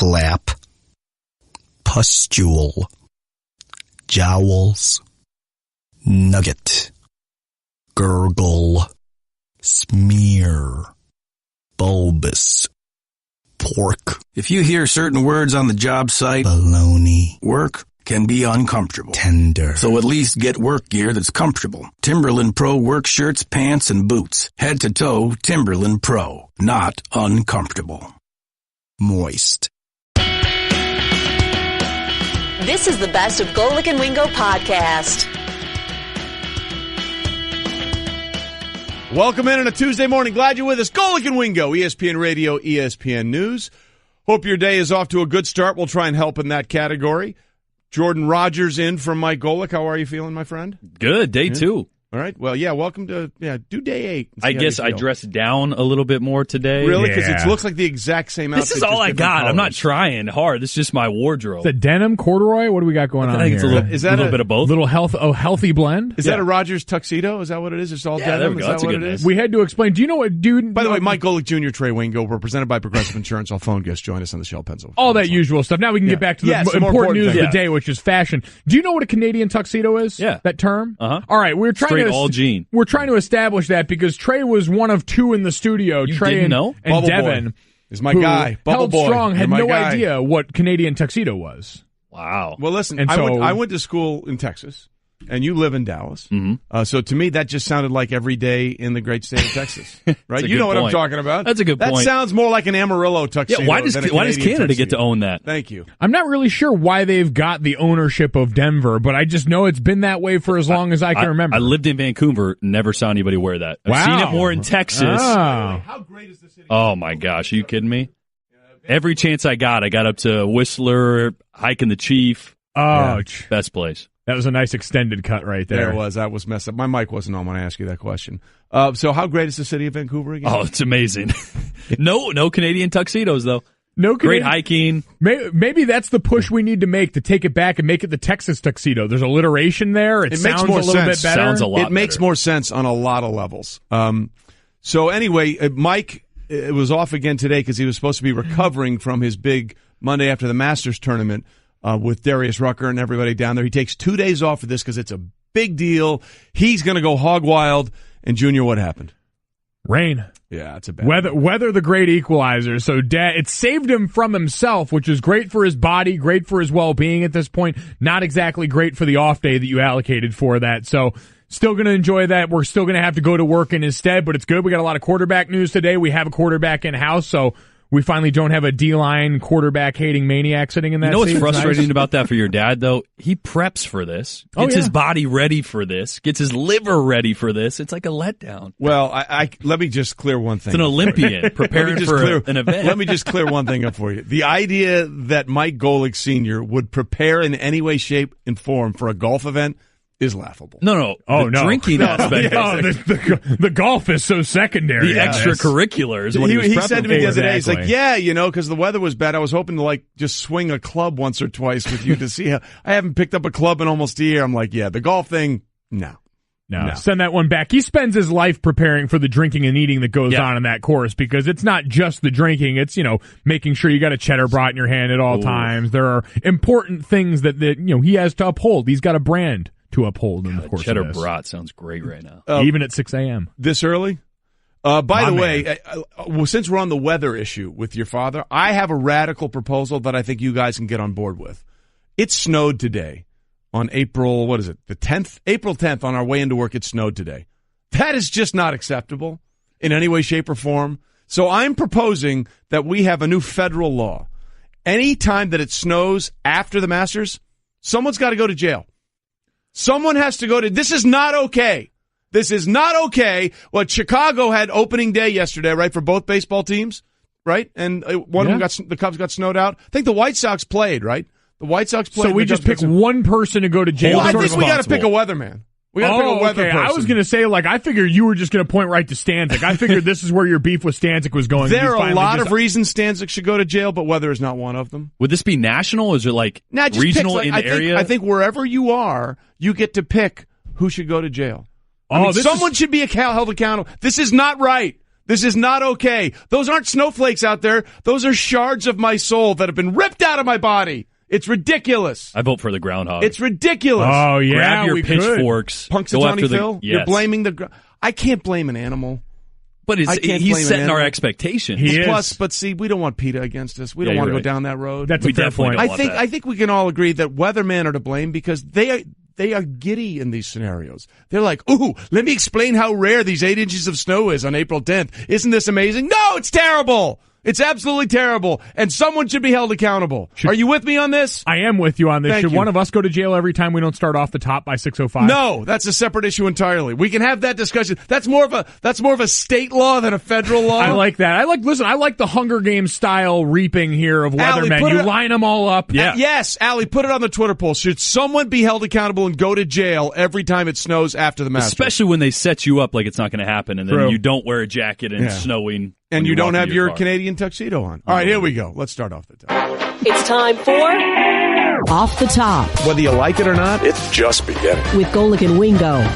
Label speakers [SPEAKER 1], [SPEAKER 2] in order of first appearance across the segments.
[SPEAKER 1] flap, pustule, jowls, nugget, gurgle, smear, bulbous, pork.
[SPEAKER 2] If you hear certain words on the job site,
[SPEAKER 1] baloney,
[SPEAKER 2] work can be uncomfortable.
[SPEAKER 1] tender.
[SPEAKER 2] So at least get work gear that's comfortable. Timberland Pro work shirts, pants, and boots. Head to toe, Timberland Pro. Not uncomfortable.
[SPEAKER 1] Moist.
[SPEAKER 3] This is the best of Golic and Wingo podcast.
[SPEAKER 4] Welcome in on a Tuesday morning. Glad you're with us. Golic and Wingo, ESPN Radio, ESPN News. Hope your day is off to a good start. We'll try and help in that category. Jordan Rodgers in from Mike Golic. How are you feeling, my friend?
[SPEAKER 5] Good. Day 2.
[SPEAKER 4] All right. Well, yeah, welcome to, do day 8.
[SPEAKER 5] I guess I dressed down a little bit more today.
[SPEAKER 4] Really? Because it looks like the exact same outfit.
[SPEAKER 5] This is all I got.
[SPEAKER 4] Colors.
[SPEAKER 5] I'm not trying hard. This is just my wardrobe.
[SPEAKER 6] The denim, corduroy? What do we got going on
[SPEAKER 5] I think
[SPEAKER 6] here?
[SPEAKER 5] it's a little bit of both.
[SPEAKER 6] Little healthy blend?
[SPEAKER 4] Is that a Rodgers tuxedo? Is that what it is? It's all denim?
[SPEAKER 5] There we go.
[SPEAKER 4] Is that
[SPEAKER 5] That's a
[SPEAKER 4] what
[SPEAKER 5] good
[SPEAKER 4] it is?
[SPEAKER 6] We had to explain. Do you know what, dude?
[SPEAKER 4] By the way, Mike Golic Jr., Trey Wingo, we're presented by Progressive Insurance. Our phone guests join us on the Shell Pencil.
[SPEAKER 6] All that usual stuff. Now we can get back to the
[SPEAKER 4] some
[SPEAKER 6] important news of
[SPEAKER 4] things.
[SPEAKER 6] the day, which is fashion. Do you know what a Canadian tuxedo is?
[SPEAKER 5] Yeah.
[SPEAKER 6] That term?
[SPEAKER 5] Uh-huh.
[SPEAKER 6] All right, we're trying
[SPEAKER 5] Straight
[SPEAKER 6] to
[SPEAKER 5] all jean.
[SPEAKER 6] We're trying to establish that because Trey was one of two in the studio.
[SPEAKER 5] You
[SPEAKER 6] Trey
[SPEAKER 5] didn't
[SPEAKER 6] and,
[SPEAKER 5] know?
[SPEAKER 6] and
[SPEAKER 4] Bubble
[SPEAKER 6] Devin
[SPEAKER 4] Boy is my guy. Bubble
[SPEAKER 6] held
[SPEAKER 4] Boy.
[SPEAKER 6] strong, had
[SPEAKER 4] You're my
[SPEAKER 6] no
[SPEAKER 4] guy.
[SPEAKER 6] idea what Canadian tuxedo was.
[SPEAKER 5] Wow.
[SPEAKER 4] Well, listen,
[SPEAKER 6] And
[SPEAKER 4] I went to school in Texas, and you live in Dallas. Mm-hmm. So to me, that just sounded like every day in the great state of Texas, right? You know what I'm talking about.
[SPEAKER 5] That's a good point.
[SPEAKER 4] That sounds more like an Amarillo tuxedo.
[SPEAKER 5] Yeah, why does Canada get to own that?
[SPEAKER 4] Thank you.
[SPEAKER 6] I'm not really sure why they've got the ownership of Denver, but I just know it's been that way for as long as I can remember.
[SPEAKER 5] I lived in Vancouver, never saw anybody wear that. I've seen it more in Texas.
[SPEAKER 4] How great is the city?
[SPEAKER 5] Oh, my gosh. Are you kidding me? Every chance I got up to Whistler, hiking the Chief.
[SPEAKER 6] Ouch.
[SPEAKER 5] Best place.
[SPEAKER 6] That was a nice extended cut right there.
[SPEAKER 4] There it was. That was messed up. My mic wasn't on when I asked you that question. So how great is the city of Vancouver again?
[SPEAKER 5] Oh, it's amazing. No Canadian tuxedos, though.
[SPEAKER 6] No
[SPEAKER 5] Great hiking.
[SPEAKER 6] Maybe that's the push we need to take it back and make it the Texas tuxedo. There's alliteration there. It sounds
[SPEAKER 4] makes more
[SPEAKER 6] a little
[SPEAKER 4] sense.
[SPEAKER 6] bit better.
[SPEAKER 5] Sounds a lot
[SPEAKER 4] It makes
[SPEAKER 5] better.
[SPEAKER 4] more sense on a lot of levels. So anyway, Mike was off again today because he was supposed to be recovering from his big Monday after the Masters tournament with Darius Rucker and everybody down there. He takes 2 days off for this because it's a big deal. He's going to go hog wild. And Junior, what happened?
[SPEAKER 6] Rain.
[SPEAKER 4] Yeah, it's a bad
[SPEAKER 6] Weather the great equalizer. So it saved him from himself, which is great for his body, great for his well-being at this point. Not exactly great for the off day that you allocated for that. So still going to enjoy that. We're still going to have to go to work in his stead, but it's good. We got a lot of quarterback news today. We have a quarterback in-house, so we finally don't have a D-line quarterback-hating maniac sitting in that
[SPEAKER 5] You know what's
[SPEAKER 6] seat.
[SPEAKER 5] frustrating
[SPEAKER 6] Nice.
[SPEAKER 5] about that for your dad, though? He preps for this, gets his body ready for this, gets his liver ready for this. It's like a letdown.
[SPEAKER 4] Well, I let me just clear one thing.
[SPEAKER 5] It's an Olympian preparing for an event.
[SPEAKER 4] Let me just clear one thing up for you. The idea that Mike Golic Sr. would prepare in any way, shape, and form for a golf event is laughable.
[SPEAKER 5] No.
[SPEAKER 6] Oh,
[SPEAKER 5] the
[SPEAKER 6] no.
[SPEAKER 5] drinking aspect.
[SPEAKER 6] The golf is so secondary.
[SPEAKER 5] The extracurricular is what he was
[SPEAKER 4] He
[SPEAKER 5] prepping
[SPEAKER 4] said to me the other day, he's like,
[SPEAKER 6] Exactly.
[SPEAKER 4] because the weather was bad, I was hoping to just swing a club once or twice with you to see how. I haven't picked up a club in almost a year. I'm like, the golf thing, no.
[SPEAKER 6] Send that one back. He spends his life preparing for the drinking and eating that goes on in that course because it's not just the drinking. It's, making sure you got a cheddar brat in your hand at all times. There are important things that he has to uphold. He's got a brand to uphold in the course
[SPEAKER 5] Cheddar
[SPEAKER 6] of this.
[SPEAKER 5] brat sounds great right now.
[SPEAKER 6] Even at 6 a.m.
[SPEAKER 4] This early? By the way, since we're on the weather issue with your father, I have a radical proposal that I think you guys can get on board with. It snowed today on April, the 10th? April 10th on our way into work, it snowed today. That is just not acceptable in any way, shape, or form. So I'm proposing that we have a new federal law. Any time that it snows after the Masters, someone's got to go to jail. Someone has to go to. This is not okay. This is not okay. Well, Chicago had opening day yesterday, right, for both baseball teams, right? And one of them the Cubs got snowed out. I think the White Sox played, right? The White Sox played.
[SPEAKER 6] So we just pick one person to go to jail.
[SPEAKER 4] Well, I think we got to pick a weatherman. We got to pick a weather person.
[SPEAKER 6] I was going to say, I figured you were just going to point right to Stanzik. I figured this is where your beef with Stanzik was going.
[SPEAKER 4] There are a lot of reasons Stanzik should go to jail, but weather is not one of them.
[SPEAKER 5] Would this be national or is it regional in the area?
[SPEAKER 4] I think wherever you are, you get to pick who should go to jail. Someone should be held accountable. This is not right. This is not okay. Those aren't snowflakes out there. Those are shards of my soul that have been ripped out of my body. It's ridiculous.
[SPEAKER 5] I vote for the groundhog.
[SPEAKER 4] It's ridiculous.
[SPEAKER 6] Oh, yeah,
[SPEAKER 5] Grab your
[SPEAKER 6] we
[SPEAKER 5] pitchforks.
[SPEAKER 4] Punxsutawney Phil?
[SPEAKER 5] Yes.
[SPEAKER 4] You're blaming the... I can't blame an animal.
[SPEAKER 5] But he's setting our expectations.
[SPEAKER 6] He is.
[SPEAKER 4] Plus, but see, we don't want PETA against us. We don't want to go down that road.
[SPEAKER 6] That's a fair point.
[SPEAKER 4] I think we can all agree that weathermen are to blame because they are giddy in these scenarios. They're like, ooh, let me explain how rare these 8 inches of snow is on April 10th. Isn't this amazing? No, it's terrible. It's absolutely terrible, and someone should be held accountable. Are you with me on this?
[SPEAKER 6] I am with you on this. Should one of us go to jail every time we don't start off the top by 6:05?
[SPEAKER 4] No, that's a separate issue entirely. We can have that discussion. That's more of a state law than a federal law.
[SPEAKER 6] I like that. I like the Hunger Games style reaping here of weathermen. You line them all up.
[SPEAKER 4] Yeah. Yes, Allie, put it on the Twitter poll. Should someone be held accountable and go to jail every time it snows after the Masters?
[SPEAKER 5] Especially when they set you up like it's not going to happen, and then you don't wear a jacket and it's snowing.
[SPEAKER 4] And you don't have your Canadian tuxedo on. All right, here we go. Let's start off the top.
[SPEAKER 3] It's time for
[SPEAKER 7] Off the Top
[SPEAKER 4] Whether you like it or not,
[SPEAKER 2] It's just beginning.
[SPEAKER 7] with Golic and Wingo.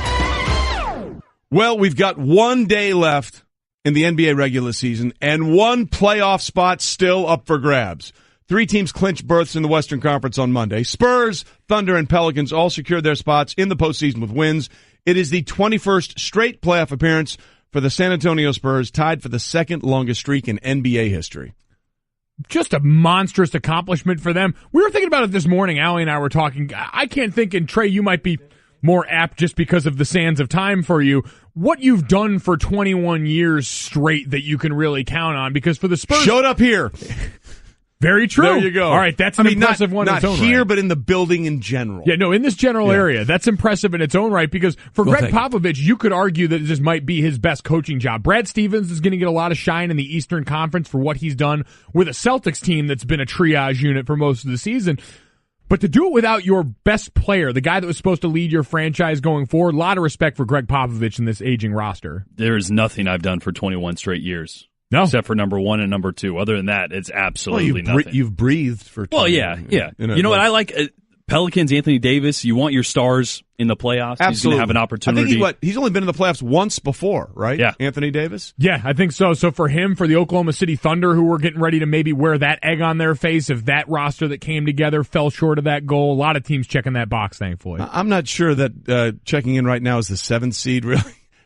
[SPEAKER 4] well, we've got 1 day left in the NBA regular season and one playoff spot still up for grabs. 3 teams clinched berths in the Western Conference on Monday. Spurs, Thunder, and Pelicans all secured their spots in the postseason with wins. It is the 21st straight playoff appearance for the San Antonio Spurs, tied for the second longest streak in NBA history.
[SPEAKER 6] Just a monstrous accomplishment for them. We were thinking about it this morning. Allie and I were talking. I can't think, and Trey, you might be more apt just because of the sands of time for you, what you've done for 21 years straight that you can really count on. Because for the Spurs...
[SPEAKER 4] Showed up here.
[SPEAKER 6] Very true.
[SPEAKER 4] There you go.
[SPEAKER 6] All right, that's an impressive one in its own right.
[SPEAKER 4] Not here, but in the building in general.
[SPEAKER 6] Yeah, no, in this general area. That's impressive in its own right because for Greg Popovich, you could argue that this might be his best coaching job. Brad Stevens is going to get a lot of shine in the Eastern Conference for what he's done with a Celtics team that's been a triage unit for most of the season. But to do it without your best player, the guy that was supposed to lead your franchise going forward, a lot of respect for Greg Popovich in this aging roster.
[SPEAKER 5] There is nothing I've done for 21 straight years.
[SPEAKER 6] No.
[SPEAKER 5] Except for number 1 and number 2. Other than that, it's absolutely nothing.
[SPEAKER 4] You've breathed for 20
[SPEAKER 5] yeah. You know what I like? Pelicans, Anthony Davis, you want your stars in the playoffs.
[SPEAKER 4] Absolutely.
[SPEAKER 5] He's going to have an opportunity.
[SPEAKER 4] I think he's only been in the playoffs once before, right?
[SPEAKER 5] Yeah.
[SPEAKER 4] Anthony Davis?
[SPEAKER 6] Yeah, I think so. So for him, for the Oklahoma City Thunder, who were getting ready to maybe wear that egg on their face if that roster that came together fell short of that goal, a lot of teams checking that box, thankfully.
[SPEAKER 4] I'm not sure that checking in right now is the 7th seed, really.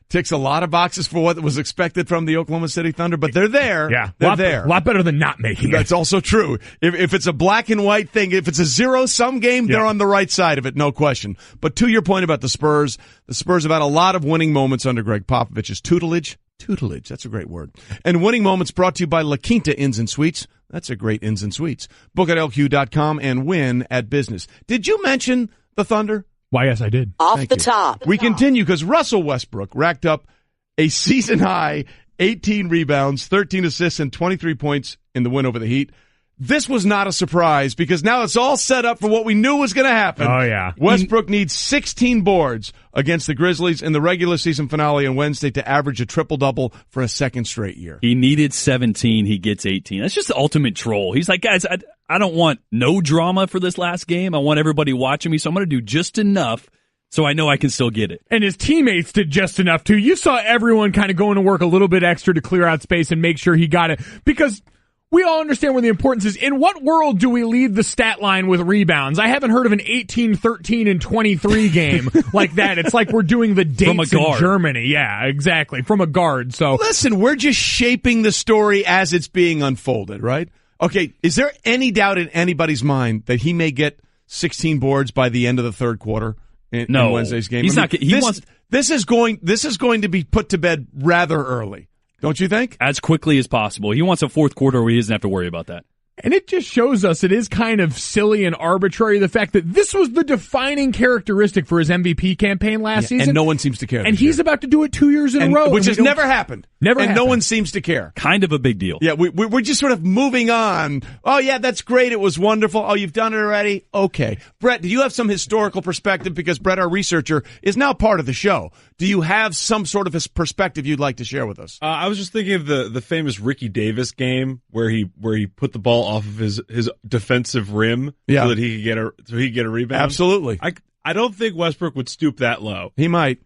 [SPEAKER 4] Ticks a lot of boxes for what was expected from the Oklahoma City Thunder, but they're there.
[SPEAKER 6] Yeah,
[SPEAKER 4] they're there.
[SPEAKER 6] A lot better than not making it.
[SPEAKER 4] That's also true. If it's a black and white thing, if it's a zero-sum game, they're on the right side of it, no question. But to your point about the Spurs have had a lot of winning moments under Greg Popovich's tutelage. Tutelage, that's a great word. And winning moments brought to you by La Quinta Inns and Suites. That's a great Inns and Suites. Book at LQ.com and win at business. Did you mention the Thunder?
[SPEAKER 6] Why, yes, I did.
[SPEAKER 3] Off the top.
[SPEAKER 4] We continue because Russell Westbrook racked up a season-high 18 rebounds, 13 assists, and 23 points in the win over the Heat. This was not a surprise because now it's all set up for what we knew was going to happen.
[SPEAKER 6] Oh, yeah.
[SPEAKER 4] Westbrook needs 16 boards against the Grizzlies in the regular season finale on Wednesday to average a triple-double for a second straight year.
[SPEAKER 5] He needed 17. He gets 18. That's just the ultimate troll. He's like, guys, I don't want no drama for this last game. I want everybody watching me, so I'm going to do just enough so I know I can still get it.
[SPEAKER 6] And his teammates did just enough, too. You saw everyone kind of going to work a little bit extra to clear out space and make sure he got it. Because we all understand where the importance is. In what world do we lead the stat line with rebounds? I haven't heard of an 18, 13, and 23 game like that. It's like we're doing the dates in Germany. Yeah, exactly. From a guard. So
[SPEAKER 4] listen, we're just shaping the story as it's being unfolded, right? Okay, is there any doubt in anybody's mind that he may get 16 boards by the end of the third quarter in Wednesday's game?
[SPEAKER 5] He's not.
[SPEAKER 4] This is going to be put to bed rather early. Don't you think?
[SPEAKER 5] As quickly as possible. He wants a fourth quarter where he doesn't have to worry about that.
[SPEAKER 6] And it just shows us it is kind of silly and arbitrary, the fact that this was the defining characteristic for his MVP campaign last season.
[SPEAKER 4] And no one seems to care.
[SPEAKER 6] And he's about to do it 2 years in a row.
[SPEAKER 4] Which has never happened. And no one seems to care.
[SPEAKER 5] Kind of a big deal.
[SPEAKER 4] Yeah, we're just sort of moving on. Oh, yeah, that's great. It was wonderful. Oh, you've done it already? Okay. Brett, do you have some historical perspective? Because Brett, our researcher, is now part of the show. Do you have some sort of perspective you'd like to share with us?
[SPEAKER 8] I was just thinking of the famous Ricky Davis game where he put the ball off of his defensive rim so that he could get a rebound.
[SPEAKER 4] Absolutely.
[SPEAKER 8] I don't think Westbrook would stoop that low.
[SPEAKER 4] He might.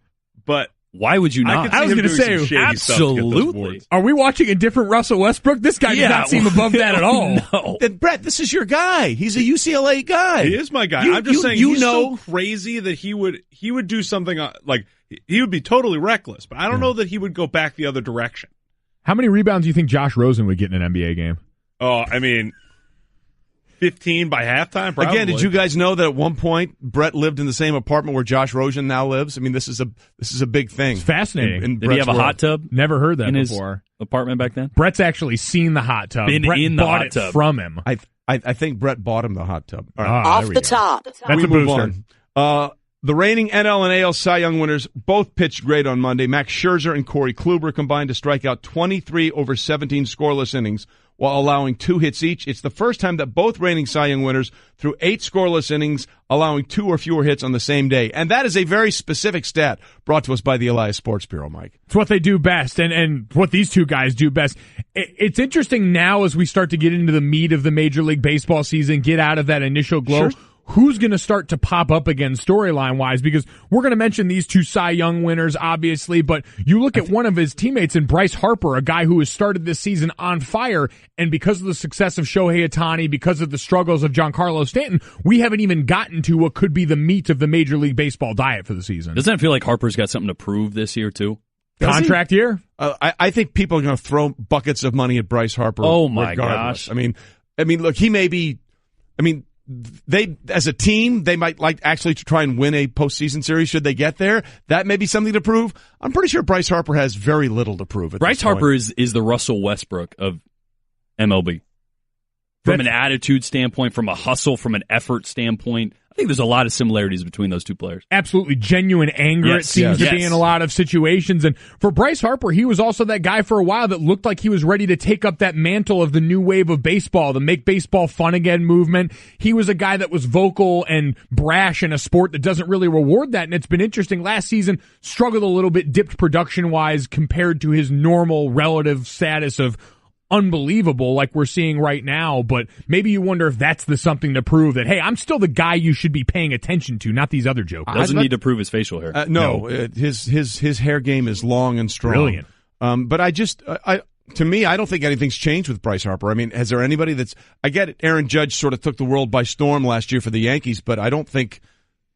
[SPEAKER 8] But
[SPEAKER 5] Why would you not?
[SPEAKER 6] I was going to say,
[SPEAKER 5] absolutely.
[SPEAKER 6] Are we watching a different Russell Westbrook? This guy does not seem above that at all.
[SPEAKER 4] No. And Brett, this is your guy. He's a UCLA guy.
[SPEAKER 8] He is my guy. I'm just saying he's so crazy that he would do something like he would be totally reckless, but I don't know that he would go back the other direction.
[SPEAKER 6] How many rebounds do you think Josh Rosen would get in an NBA game?
[SPEAKER 8] Oh, I mean, 15 by halftime, probably.
[SPEAKER 4] Again, did you guys know that at one point Brett lived in the same apartment where Josh Rosen now lives? I mean, this is a big thing.
[SPEAKER 6] It's fascinating.
[SPEAKER 5] Did he have a hot tub?
[SPEAKER 6] Never heard that
[SPEAKER 5] in
[SPEAKER 6] before.
[SPEAKER 5] His apartment back then?
[SPEAKER 6] Brett's actually seen the hot tub.
[SPEAKER 5] Been
[SPEAKER 6] Brett
[SPEAKER 5] in the
[SPEAKER 6] bought
[SPEAKER 5] hot
[SPEAKER 6] it
[SPEAKER 5] tub
[SPEAKER 6] from him.
[SPEAKER 4] I think Brett bought him the hot tub. All right.
[SPEAKER 3] Off the top.
[SPEAKER 6] That's a booster.
[SPEAKER 4] On. The reigning NL and AL Cy Young winners both pitched great on Monday. Max Scherzer and Corey Kluber combined to strike out 23 over 17 scoreless innings while allowing 2 hits each. It's the first time that both reigning Cy Young winners threw 8 scoreless innings, allowing 2 or fewer hits on the same day. And that is a very specific stat brought to us by the Elias Sports Bureau, Mike.
[SPEAKER 6] It's what they do best, and what these two guys do best. It's interesting now as we start to get into the meat of the Major League Baseball season, get out of that initial glow. Sure. Who's going to start to pop up again storyline-wise? Because we're going to mention these 2 Cy Young winners, obviously, but you look at one of his teammates in Bryce Harper, a guy who has started this season on fire, and because of the success of Shohei Ohtani, because of the struggles of Giancarlo Stanton, we haven't even gotten to what could be the meat of the Major League Baseball diet for the season.
[SPEAKER 5] Doesn't it feel like Harper's got something to prove this year, too?
[SPEAKER 6] Contract year?
[SPEAKER 4] I think people are going to throw buckets of money at Bryce Harper.
[SPEAKER 5] Oh, my
[SPEAKER 4] regardless.
[SPEAKER 5] gosh.
[SPEAKER 4] I mean, look, he may be, they, as a team, they might like actually to try and win a postseason series should they get there. That may be something to prove. I'm pretty sure Bryce Harper has very little to prove.
[SPEAKER 5] Bryce Harper is the Russell Westbrook of MLB. From an attitude standpoint, from a hustle, from an effort standpoint. I think there's a lot of similarities between those two players.
[SPEAKER 6] Absolutely genuine anger, it seems to be in a lot of situations. And for Bryce Harper, he was also that guy for a while that looked like he was ready to take up that mantle of the new wave of baseball, the make baseball fun again movement. He was a guy that was vocal and brash in a sport that doesn't really reward that. And it's been interesting. Last season, struggled a little bit, dipped production-wise compared to his normal relative status of unbelievable like we're seeing right now, but maybe you wonder if that's the something to prove that, hey, I'm still the guy you should be paying attention to, not these other jokers.
[SPEAKER 5] Doesn't need to prove his facial hair.
[SPEAKER 4] No. His hair game is long and strong.
[SPEAKER 6] Brilliant.
[SPEAKER 4] But to me, I don't think anything's changed with Bryce Harper. I mean, has there anybody that's, I get it, Aaron Judge sort of took the world by storm last year for the Yankees, but I don't think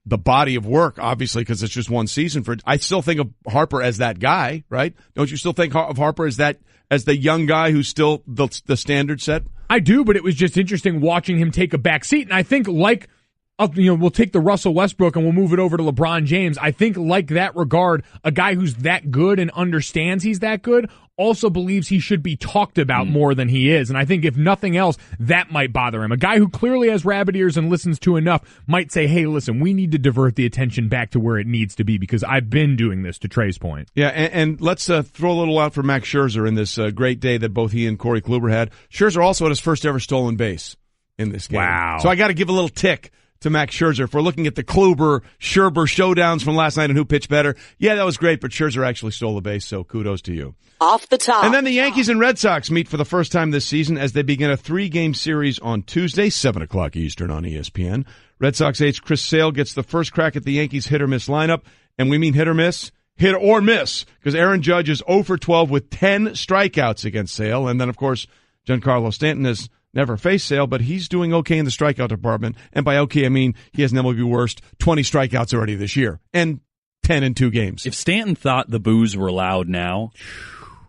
[SPEAKER 4] the body of work, obviously, because it's just one season I still think of Harper as that guy, right? Don't you still think of Harper as the young guy who's still the standard set?
[SPEAKER 6] I do, but it was just interesting watching him take a back seat. And I think we'll take the Russell Westbrook and we'll move it over to LeBron James. I think like that regard, a guy who's that good and understands he's that good also believes he should be talked about more than he is. And I think if nothing else, that might bother him. A guy who clearly has rabbit ears and listens to enough might say, hey, listen, we need to divert the attention back to where it needs to be because I've been doing this, to Trey's point.
[SPEAKER 4] Yeah, and let's throw a little out for Max Scherzer in this great day that both he and Corey Kluber had. Scherzer also had his first ever stolen base in this game.
[SPEAKER 6] Wow.
[SPEAKER 4] So I got to give a little tick to Max Scherzer. If we're looking at the Kluber-Scherzer showdowns from last night and who pitched better, yeah, that was great, but Scherzer actually stole the base, so kudos to you.
[SPEAKER 3] Off the top.
[SPEAKER 4] And then the Yankees and Red Sox meet for the first time this season as they begin a 3-game series on Tuesday, 7 o'clock Eastern on ESPN. Red Sox ace Chris Sale gets the first crack at the Yankees hit-or-miss lineup, and we mean hit-or-miss, hit or miss, because Aaron Judge is 0 for 12 with 10 strikeouts against Sale, and then, of course, Giancarlo Stanton has never faced Sale, but he's doing okay in the strikeout department. And by okay, I mean he has an MLB worst 20 strikeouts already this year and 10 in 2 games.
[SPEAKER 5] If Stanton thought the boos were loud now,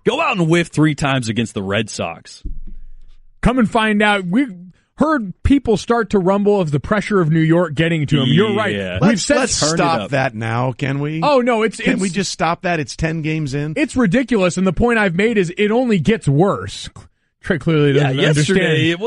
[SPEAKER 5] go out and whiff 3 times against the Red Sox.
[SPEAKER 6] Come and find out. We've heard people start to rumble of the pressure of New York getting to him. You're right.
[SPEAKER 4] Let's stop that now, can we?
[SPEAKER 6] Oh, no.
[SPEAKER 4] Can we just stop that? It's 10 games in.
[SPEAKER 6] It's ridiculous, and the point I've made is it only gets worse. Trey clearly doesn't understand.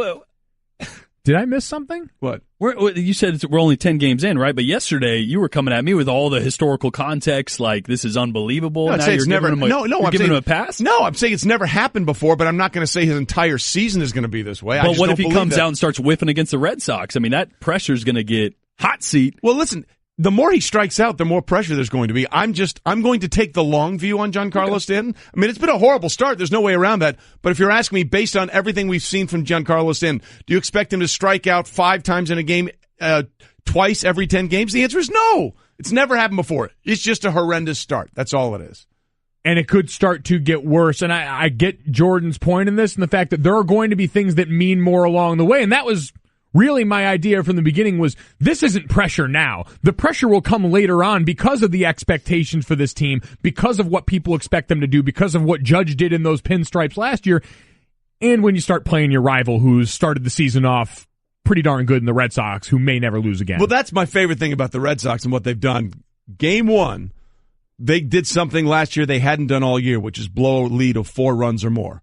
[SPEAKER 6] Did I miss something?
[SPEAKER 4] What?
[SPEAKER 5] You said we're only 10 games in, right? But yesterday you were coming at me with all the historical context, like this is unbelievable.
[SPEAKER 4] No,
[SPEAKER 5] now you're giving him a pass?
[SPEAKER 4] No, I'm saying it's never happened before, but I'm not going to say his entire season is going to be this way.
[SPEAKER 5] But what if he comes out and starts whiffing against the Red Sox? I mean, that pressure's going to get hot seat.
[SPEAKER 4] Well, listen, the more he strikes out, the more pressure there's going to be. I'm going to take the long view on Giancarlo Stanton. I mean, it's been a horrible start. There's no way around that. But if you're asking me, based on everything we've seen from Giancarlo Stanton, do you expect him to strike out 5 times in a game, twice every 10 games? The answer is no. It's never happened before. It's just a horrendous start. That's all it is.
[SPEAKER 6] And it could start to get worse. And I get Jordan's point in this and the fact that there are going to be things that mean more along the way. And that was really my idea from the beginning was this isn't pressure now. The pressure will come later on because of the expectations for this team, because of what people expect them to do, because of what Judge did in those pinstripes last year. And when you start playing your rival who's started the season off pretty darn good in the Red Sox, who may never lose again.
[SPEAKER 4] Well, that's my favorite thing about the Red Sox and what they've done. Game one, they did something last year they hadn't done all year, which is blow a lead of 4 runs or more.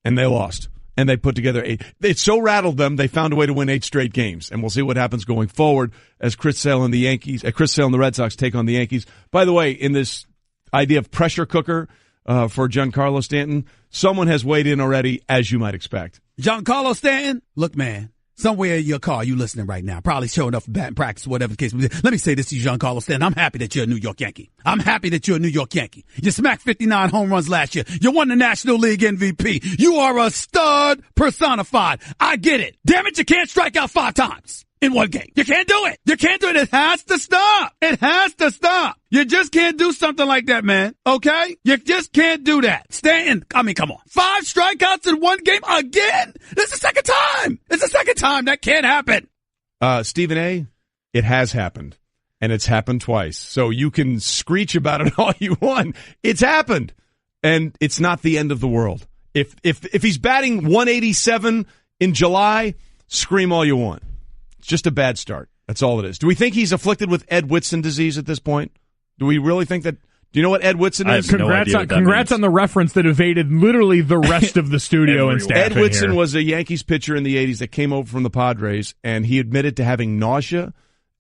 [SPEAKER 4] And they lost. And they put together 8. It so rattled them, they found a way to win 8 straight games. And we'll see what happens going forward as Chris Sale and the Red Sox take on the Yankees. By the way, in this idea of pressure cooker for Giancarlo Stanton, someone has weighed in already, as you might expect.
[SPEAKER 9] Giancarlo Stanton, look, man. Somewhere in your car, you listening right now, probably showing up for batting practice, whatever the case may be. Let me say this to you, Giancarlo Stanton. I'm happy that you're a New York Yankee. I'm happy that you're a New York Yankee. You smacked 59 home runs last year. You won the National League MVP. You are a stud personified. I get it. Damn it, you can't strike out 5 times in one game. You can't do it. You can't do it. It has to stop. It has to stop. You just can't do something like that, man. Okay? You just can't do that. Stanton, I mean, come on. 5 strikeouts in one game again? This is the second time. It's the second time. That can't happen.
[SPEAKER 4] Stephen A., it has happened. And it's happened twice. So you can screech about it all you want. It's happened. And it's not the end of the world. If he's batting 187 in July, scream all you want. It's just a bad start. That's all it is. Do we think he's afflicted with Ed Whitson disease at this point? Do we really think that? Do you know what Ed Whitson is?
[SPEAKER 6] Congrats on the reference that evaded literally the rest of the studio and staff.
[SPEAKER 4] Ed Whitson was a Yankees pitcher in the 80s that came over from the Padres, and he admitted to having nausea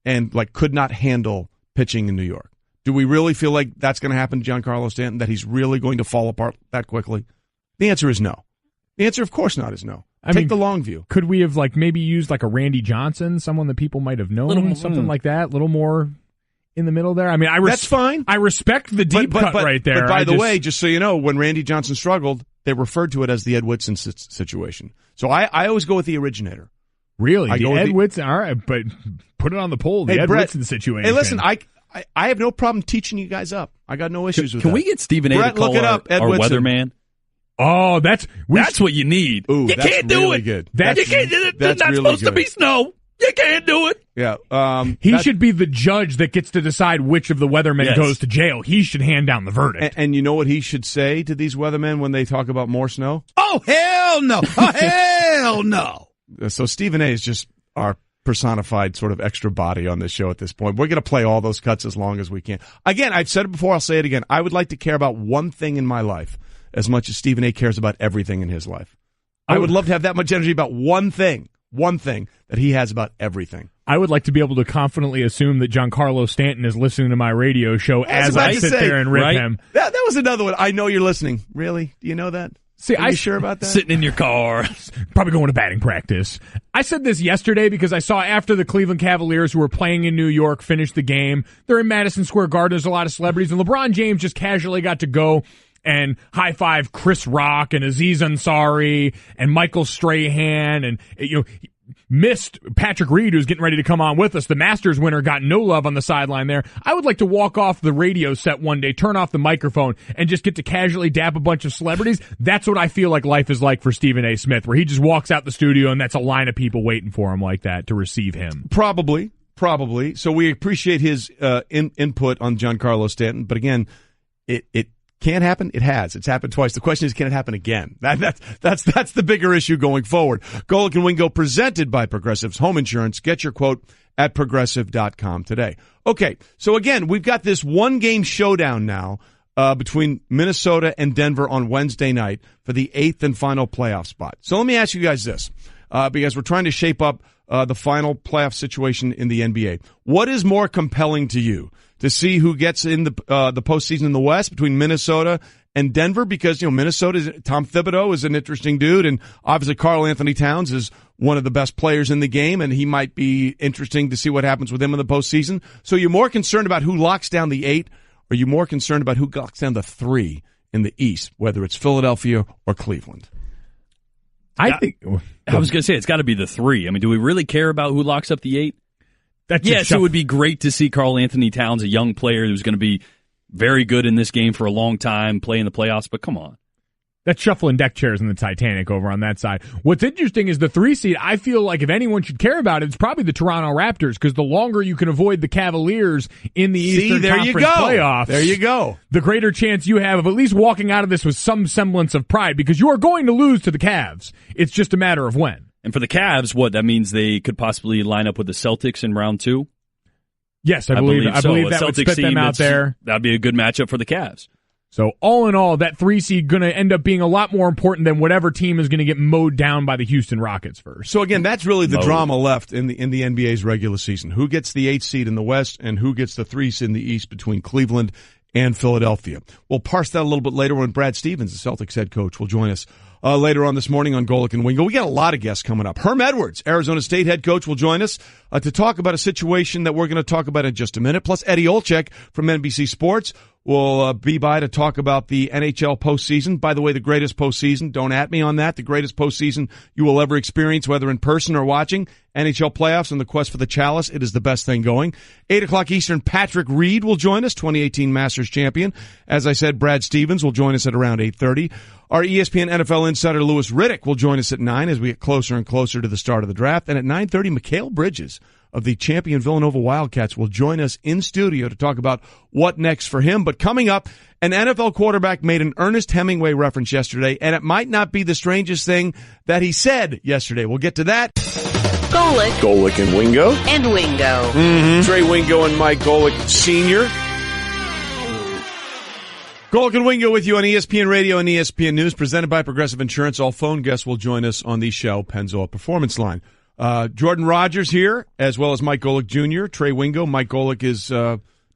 [SPEAKER 4] and could not handle pitching in New York. Do we really feel like that's going to happen to Giancarlo Stanton, that he's really going to fall apart that quickly? The answer is no. The answer, of course not, is no. Take the long view.
[SPEAKER 6] Could we have maybe used a Randy Johnson, someone that people might have known, something like that, a little more in the middle there? I mean, that's fine. I respect the deep cut right there.
[SPEAKER 4] But by the way, just so you know, when Randy Johnson struggled, they referred to it as the Ed Whitson situation. So I always go with the originator.
[SPEAKER 6] Really? Ed Whitson? All right, but put it on the poll, the Ed Whitson situation.
[SPEAKER 4] Hey, listen, I have no problem teaching you guys up. I got no issues with that.
[SPEAKER 5] Can we get Stephen A. to call our weatherman?
[SPEAKER 6] Oh, that's
[SPEAKER 5] what you need.
[SPEAKER 4] Ooh,
[SPEAKER 5] you can't do
[SPEAKER 4] really
[SPEAKER 5] it.
[SPEAKER 4] Good.
[SPEAKER 5] You can't. It's not really supposed to be snow. You can't do it.
[SPEAKER 4] Yeah.
[SPEAKER 6] He should be the judge that gets to decide which of the weathermen goes to jail. He should hand down the verdict.
[SPEAKER 4] And you know what he should say to these weathermen when they talk about more snow?
[SPEAKER 9] Oh, hell no. Oh, hell no.
[SPEAKER 4] So Stephen A. is just our personified sort of extra body on this show at this point. We're going to play all those cuts as long as we can. Again, I've said it before. I'll say it again. I would like to care about one thing in my life as much as Stephen A. cares about everything in his life. I would love to have that much energy about one thing that he has about everything.
[SPEAKER 6] I would like to be able to confidently assume that Giancarlo Stanton is listening to my radio show as I sit there and rip him.
[SPEAKER 4] That was another one. I know you're listening. Really? Do you know that?
[SPEAKER 6] See,
[SPEAKER 4] Are you sure about that?
[SPEAKER 5] Sitting in your car.
[SPEAKER 6] Probably going to batting practice. I said this yesterday because I saw after the Cleveland Cavaliers, who were playing in New York, finished the game. They're in Madison Square Garden. There's a lot of celebrities, and LeBron James just casually got to go and high-five Chris Rock and Aziz Ansari and Michael Strahan and, missed Patrick Reed, who's getting ready to come on with us. The Masters winner got no love on the sideline there. I would like to walk off the radio set one day, turn off the microphone, and just get to casually dap a bunch of celebrities. That's what I feel like life is like for Stephen A. Smith, where he just walks out the studio and that's a line of people waiting for him like that to receive him.
[SPEAKER 4] Probably. So we appreciate his input on Giancarlo Stanton. But again, it can't happen. It has. It's happened twice. The question is, can it happen again? That's the bigger issue going forward. Golic and Wingo, presented by Progressive's Home Insurance. Get your quote at Progressive.com today. Okay, so again, we've got this one-game showdown now between Minnesota and Denver on Wednesday night for the 8th and final playoff spot. So let me ask you guys this, because we're trying to shape up the final playoff situation in the NBA. What is more compelling to you? To see who gets in the postseason in the West between Minnesota and Denver, because Minnesota, Tom Thibodeau is an interesting dude, and obviously Karl Anthony Towns is one of the best players in the game, and he might be interesting to see what happens with him in the postseason. So you're more concerned about who locks down the 8, or are you more concerned about who locks down the 3 in the East, whether it's Philadelphia or Cleveland?
[SPEAKER 5] I was going to say it's got to be the 3. I mean, do we really care about who locks up the 8? Yes, it would be great to see Karl Anthony Towns, a young player who's going to be very good in this game for a long time, play in the playoffs, but come on.
[SPEAKER 6] That's shuffling deck chairs in the Titanic over on that side. What's interesting is the 3 seed. I feel like if anyone should care about it, it's probably the Toronto Raptors, because the longer you can avoid the Cavaliers in the Eastern Conference playoffs,
[SPEAKER 4] there you go,
[SPEAKER 6] the greater chance you have of at least walking out of this with some semblance of pride, because you are going to lose to the Cavs. It's just a matter of when.
[SPEAKER 5] And for the Cavs, that means they could possibly line up with the Celtics in round 2?
[SPEAKER 6] Yes, I believe that would spit them out there.
[SPEAKER 5] That'd be a good matchup for the Cavs.
[SPEAKER 6] So all in all, that 3 seed going to end up being a lot more important than whatever team is going to get mowed down by the Houston Rockets first.
[SPEAKER 4] So again, that's really the drama left in the NBA's regular season. Who gets the 8th seed in the West and who gets the 3 seed in the East between Cleveland and Philadelphia. We'll parse that a little bit later when Brad Stevens, the Celtics head coach, will join us later on this morning on Golic and Wingo. We got a lot of guests coming up. Herm Edwards, Arizona State head coach, will join us to talk about a situation that we're going to talk about in just a minute. Plus, Eddie Olczyk from NBC Sports will be by to talk about the NHL postseason. By the way, the greatest postseason, don't at me on that, the greatest postseason you will ever experience, whether in person or watching. NHL playoffs and the quest for the chalice, it is the best thing going. 8 o'clock Eastern, Patrick Reed will join us, 2018 Masters champion. As I said, Brad Stevens will join us at around 8:30. Our ESPN NFL insider Louis Riddick will join us at 9 as we get closer and closer to the start of the draft. And at 9:30, Mikal Bridges of the champion Villanova Wildcats will join us in studio to talk about what next for him. But coming up, an NFL quarterback made an Ernest Hemingway reference yesterday, and it might not be the strangest thing that he said yesterday. We'll get to that.
[SPEAKER 3] Golic
[SPEAKER 1] and Wingo.
[SPEAKER 3] and Wingo.
[SPEAKER 4] Trey Wingo and Mike Golic Sr. Golic and Wingo with you on ESPN Radio and ESPN News, presented by Progressive Insurance. All phone guests will join us on the Shell Pennzoil Performance Line. Jordan Rodgers here, as well as Mike Golic Jr., Trey Wingo. Mike Golic is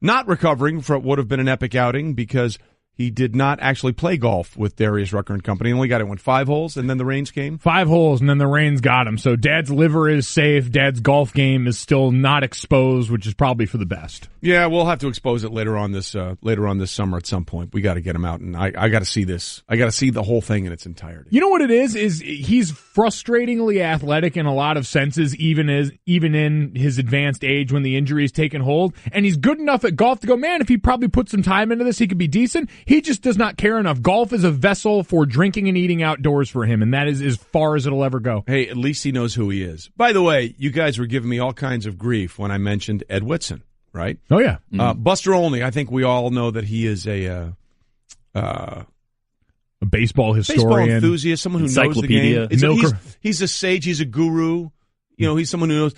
[SPEAKER 4] not recovering from what would have been an epic outing because he did not actually play golf with Darius Rucker and company. He only got it, 5 holes, and then the rains came?
[SPEAKER 6] 5 holes, and then the rains got him. So Dad's liver is safe. Dad's golf game is still not exposed, which is probably for the best.
[SPEAKER 4] Yeah, we'll have to expose it later on this summer at some point. We got to get him out, and I got to see this. I got to see the whole thing in its entirety.
[SPEAKER 6] You know what it is he's frustratingly athletic in a lot of senses, even in his advanced age when the injury is taken hold. And he's good enough at golf to go, man, if he probably put some time into this, he could be decent. He just does not care enough. Golf is a vessel for drinking and eating outdoors for him, and that is as far as it'll ever go.
[SPEAKER 4] Hey, at least he knows who he is. By the way, you guys were giving me all kinds of grief when I mentioned Ed Whitson, right?
[SPEAKER 6] Oh, yeah.
[SPEAKER 4] Buster Olney, I think we all know that he is a
[SPEAKER 6] baseball historian.
[SPEAKER 4] Baseball enthusiast, someone who knows the game. He's a sage. He's a guru. You know, he's someone who knows.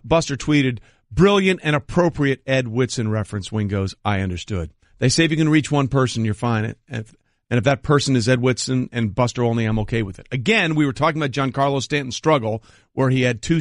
[SPEAKER 4] Buster tweeted, brilliant and appropriate Ed Whitson reference, Wingos. I understood. They say if you can reach one person, you're fine. And if that person is Ed Whitson and Buster Olney, I'm okay with it. Again, we were talking about Giancarlo Stanton's struggle, where he had 2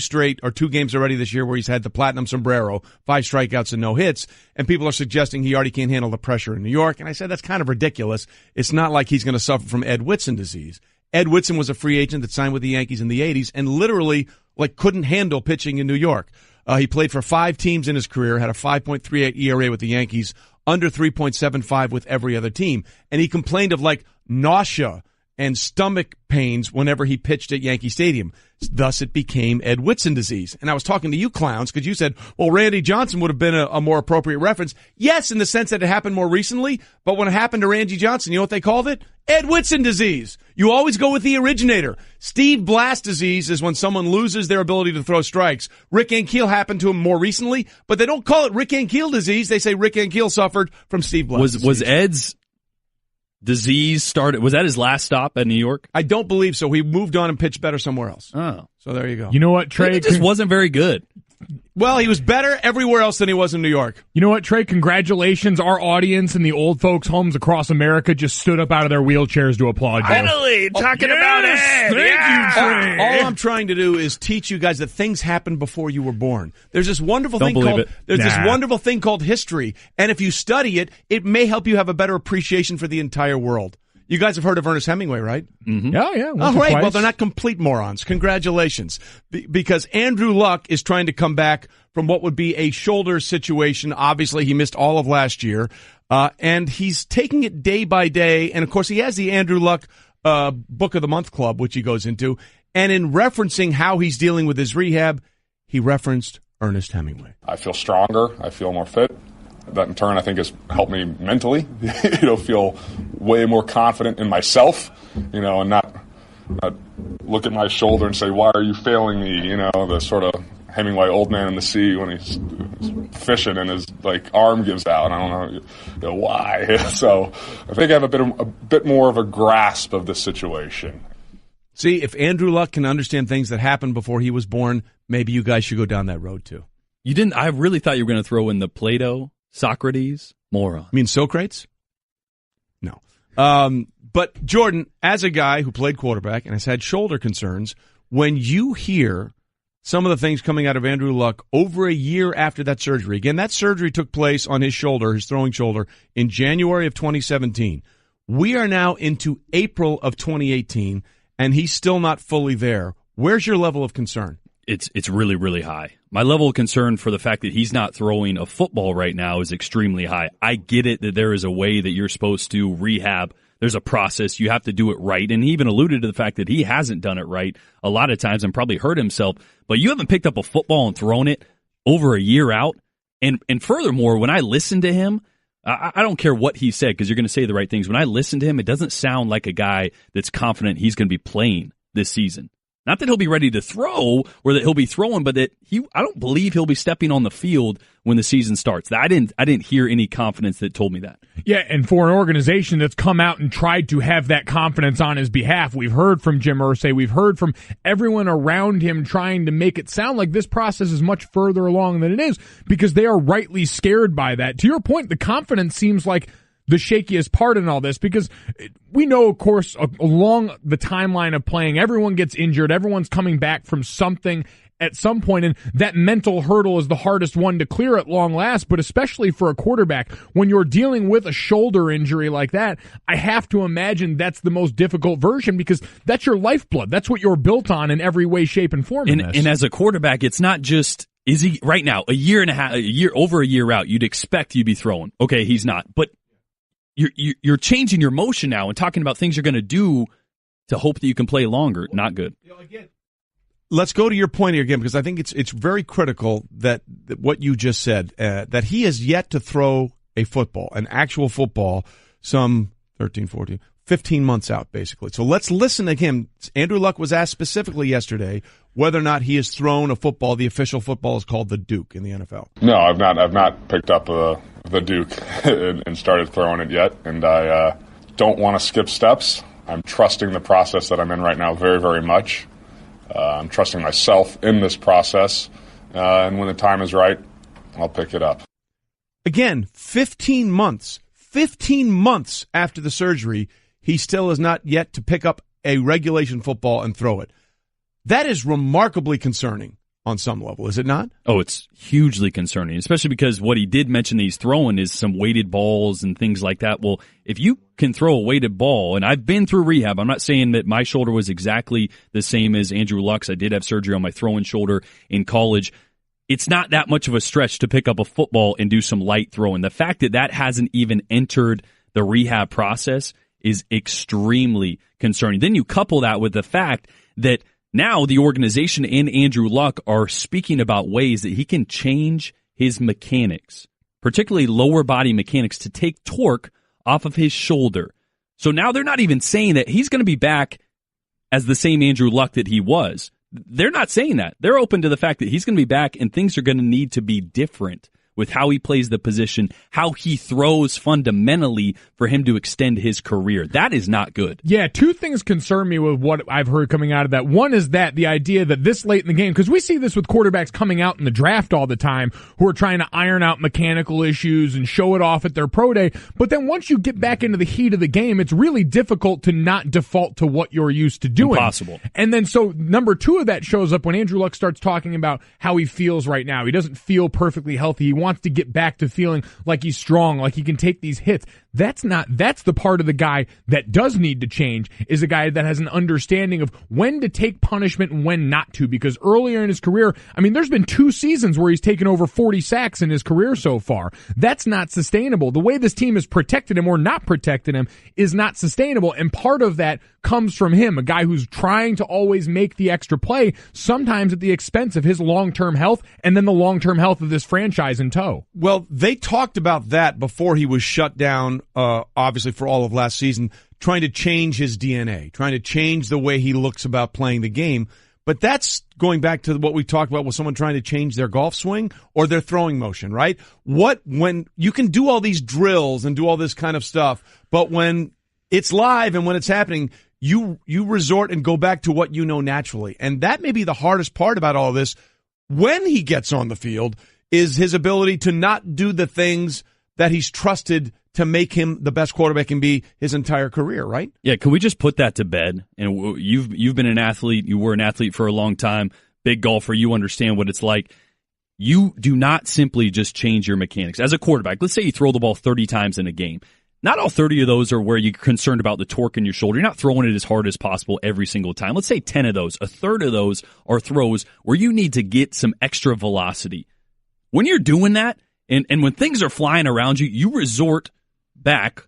[SPEAKER 4] games already this year where he's had the platinum sombrero, 5 strikeouts and no hits, and people are suggesting he already can't handle the pressure in New York. And I said that's kind of ridiculous. It's not like he's going to suffer from Ed Whitson disease. Ed Whitson was a free agent that signed with the Yankees in the 80s and literally couldn't handle pitching in New York. He played for 5 teams in his career, had a 5.38 ERA with the Yankees, under 3.75 with every other team. And he complained of nausea and stomach pains whenever he pitched at Yankee Stadium. Thus, it became Ed Whitson disease. And I was talking to you clowns because you said, well, Randy Johnson would have been a more appropriate reference. Yes, in the sense that it happened more recently. But when it happened to Randy Johnson, you know what they called it? Ed Whitson disease. You always go with the originator. Steve Blass disease is when someone loses their ability to throw strikes. Rick Ankiel happened to him more recently, but they don't call it Rick Ankiel disease. They say Rick Ankiel suffered from Steve Blass disease.
[SPEAKER 5] Was Ed's disease started? Was that his last stop at New York?
[SPEAKER 4] I don't believe so. He moved on and pitched better somewhere else.
[SPEAKER 5] Oh.
[SPEAKER 4] So there you go.
[SPEAKER 6] You know what, Trey?
[SPEAKER 5] He just wasn't very good.
[SPEAKER 4] Well, he was better everywhere else than he was in New York.
[SPEAKER 6] You know what, Trey? Congratulations. Our audience in the old folks' homes across America just stood up out of their wheelchairs to applaud you.
[SPEAKER 5] Finally, talking about it.
[SPEAKER 6] Thank you, Trey.
[SPEAKER 4] All I'm trying to do is teach you guys that things happened before you were born. There's this wonderful thing called history, and if you study it, it may help you have a better appreciation for the entire world. You guys have heard of Ernest Hemingway, right?
[SPEAKER 5] Mm-hmm.
[SPEAKER 6] Yeah.
[SPEAKER 4] Oh, right. Well, they're not complete morons. Congratulations. Because Andrew Luck is trying to come back from what would be a shoulder situation. Obviously, he missed all of last year. And he's taking it day by day. And, of course, he has the Andrew Luck Book of the Month Club, which he goes into. And in referencing how he's dealing with his rehab, he referenced Ernest Hemingway.
[SPEAKER 10] I feel stronger. I feel more fit. That in turn, I think, has helped me mentally, feel way more confident in myself, and not look at my shoulder and say, why are you failing me? The sort of Hemingway old man in the sea when he's fishing and his arm gives out. I don't know why. So I think I have a bit more of a grasp of the situation.
[SPEAKER 4] See, if Andrew Luck can understand things that happened before he was born, maybe you guys should go down that road too.
[SPEAKER 5] You didn't. I really thought you were going to throw in the Plato, Socrates, moron.
[SPEAKER 4] You mean Socrates? No. But Jordan, as a guy who played quarterback and has had shoulder concerns, when you hear some of the things coming out of Andrew Luck over a year after that surgery, again, that surgery took place on his shoulder, his throwing shoulder, in January of 2017. We are now into April of 2018, and he's still not fully there. Where's your level of concern?
[SPEAKER 5] It's really, really high. My level of concern for the fact that he's not throwing a football right now is extremely high. I get it that there is a way that you're supposed to rehab. There's a process. You have to do it right. And he even alluded to the fact that he hasn't done it right a lot of times and probably hurt himself. But you haven't picked up a football and thrown it over a year out. And furthermore, when I listen to him, I don't care what he said because you're going to say the right things. When I listen to him, it doesn't sound like a guy that's confident he's going to be playing this season. Not that he'll be ready to throw or that he'll be throwing, but that I don't believe he'll be stepping on the field when the season starts. I didn't hear any confidence that told me that.
[SPEAKER 6] Yeah, and for an organization that's come out and tried to have that confidence on his behalf, we've heard from Jim Irsay, we've heard from everyone around him trying to make it sound like this process is much further along than it is because they are rightly scared by that. To your point, the confidence seems like the shakiest part in all this because we know, of course, along the timeline of playing, everyone gets injured, everyone's coming back from something at some point, and that mental hurdle is the hardest one to clear at long last, but especially for a quarterback, when you're dealing with a shoulder injury like that, I have to imagine that's the most difficult version because that's your lifeblood. That's what you're built on in every way, shape, and form.
[SPEAKER 5] And as a quarterback, it's not just, is he right now, over a year out, you'd expect you'd be throwing. Okay, he's not, but you're changing your motion now and talking about things you're going to do to hope that you can play longer. Not good.
[SPEAKER 4] Let's go to your point here again because I think it's very critical that what you just said, that he has yet to throw a football, an actual football, some 13, 14, 15 months out, basically. So let's listen to him. Andrew Luck was asked specifically yesterday whether or not he has thrown a football. The official football is called the Duke in the NFL.
[SPEAKER 10] No, I've not picked up the Duke and started throwing it yet, and I don't want to skip steps. I'm trusting the process that I'm in right now very, very much. I'm trusting myself in this process, and when the time is right, I'll pick it up.
[SPEAKER 4] Again, 15 months after the surgery, he still is not yet to pick up a regulation football and throw it. That is remarkably concerning on some level, is it not?
[SPEAKER 5] Oh, it's hugely concerning, especially because what he did mention that he's throwing is some weighted balls and things like that. Well, if you can throw a weighted ball, and I've been through rehab, I'm not saying that my shoulder was exactly the same as Andrew Luck's. I did have surgery on my throwing shoulder in college. It's not that much of a stretch to pick up a football and do some light throwing. The fact that hasn't even entered the rehab process is extremely concerning. Then you couple that with the fact that now the organization and Andrew Luck are speaking about ways that he can change his mechanics, particularly lower body mechanics, to take torque off of his shoulder. So now they're not even saying that he's going to be back as the same Andrew Luck that he was. They're not saying that. They're open to the fact that he's going to be back and things are going to need to be different with how he plays the position, how he throws fundamentally for him to extend his career. That is not good.
[SPEAKER 6] Yeah, two things concern me with what I've heard coming out of that. One is that the idea that this late in the game, because we see this with quarterbacks coming out in the draft all the time who are trying to iron out mechanical issues and show it off at their pro day. But then once you get back into the heat of the game, it's really difficult to not default to what you're used to doing.
[SPEAKER 5] Impossible.
[SPEAKER 6] And then so number two of that shows up when Andrew Luck starts talking about how he feels right now. He doesn't feel perfectly healthy. He wants to get back to feeling like he's strong, like he can take these hits. That's the part of the guy that does need to change, is a guy that has an understanding of when to take punishment and when not to, because earlier in his career, I mean, there's been 2 seasons where he's taken over 40 sacks in his career so far. That's not sustainable. The way this team has protected him or not protected him is not sustainable, and part of that comes from him, a guy who's trying to always make the extra play, sometimes at the expense of his long-term health and then the long-term health of this franchise in tow.
[SPEAKER 4] Well, they talked about that before he was shut down, obviously for all of last season, trying to change his DNA, trying to change the way he looks about playing the game. But that's going back to what we talked about with someone trying to change their golf swing or their throwing motion, right? When you can do all these drills and do all this kind of stuff, but when it's live and when it's happening, you resort and go back to what you know naturally. And that may be the hardest part about all this when he gets on the field, is his ability to not do the things that he's trusted to make him the best quarterback can be his entire career, right?
[SPEAKER 5] Yeah, can we just put that to bed? And you've been an athlete, you were an athlete for a long time, big golfer, you understand what it's like. You do not simply just change your mechanics. As a quarterback, let's say you throw the ball 30 times in a game. Not all 30 of those are where you're concerned about the torque in your shoulder. You're not throwing it as hard as possible every single time. Let's say 10 of those, a third of those are throws where you need to get some extra velocity. When you're doing that, and when things are flying around you, you resort back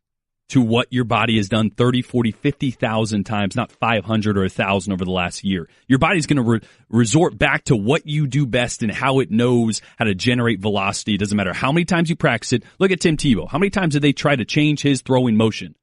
[SPEAKER 5] to what your body has done 30, 40, 50,000 times, not 500 or 1,000 over the last year. Your body's going to resort back to what you do best and how it knows how to generate velocity. It doesn't matter how many times you practice it. Look at Tim Tebow. How many times did they try to change his throwing motion?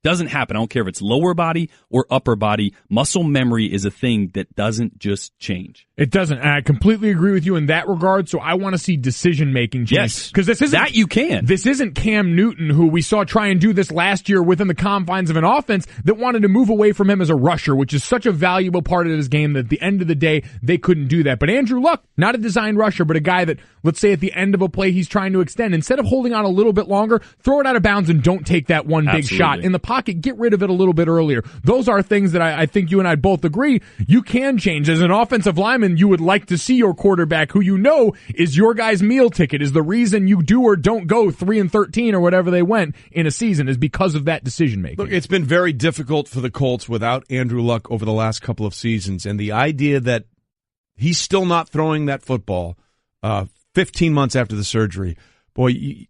[SPEAKER 5] Doesn't happen. I don't care if it's lower body or upper body. Muscle memory is a thing that doesn't just change.
[SPEAKER 6] It doesn't. And I completely agree with you in that regard. So I want to see decision-making change.
[SPEAKER 5] Yes.
[SPEAKER 6] Because this isn't,
[SPEAKER 5] that you can.
[SPEAKER 6] This isn't Cam Newton, who we saw try and do this last year within the confines of an offense that wanted to move away from him as a rusher, which is such a valuable part of his game that at the end of the day, they couldn't do that. But Andrew Luck, not a design rusher, but a guy that, let's say at the end of a play he's trying to extend, instead of holding on a little bit longer, throw it out of bounds and don't take that one big shot. In the pocket, get rid of it a little bit earlier. Those are things that I think you and I both agree you can change. As an offensive lineman, you would like to see your quarterback, who you know is your guy's meal ticket, is the reason you do or don't go 3-13 or whatever they went in a season, is because of that decision making.
[SPEAKER 4] Look, it's been very difficult for the Colts without Andrew Luck over the last couple of seasons, and the idea that he's still not throwing that football 15 months after the surgery, boy,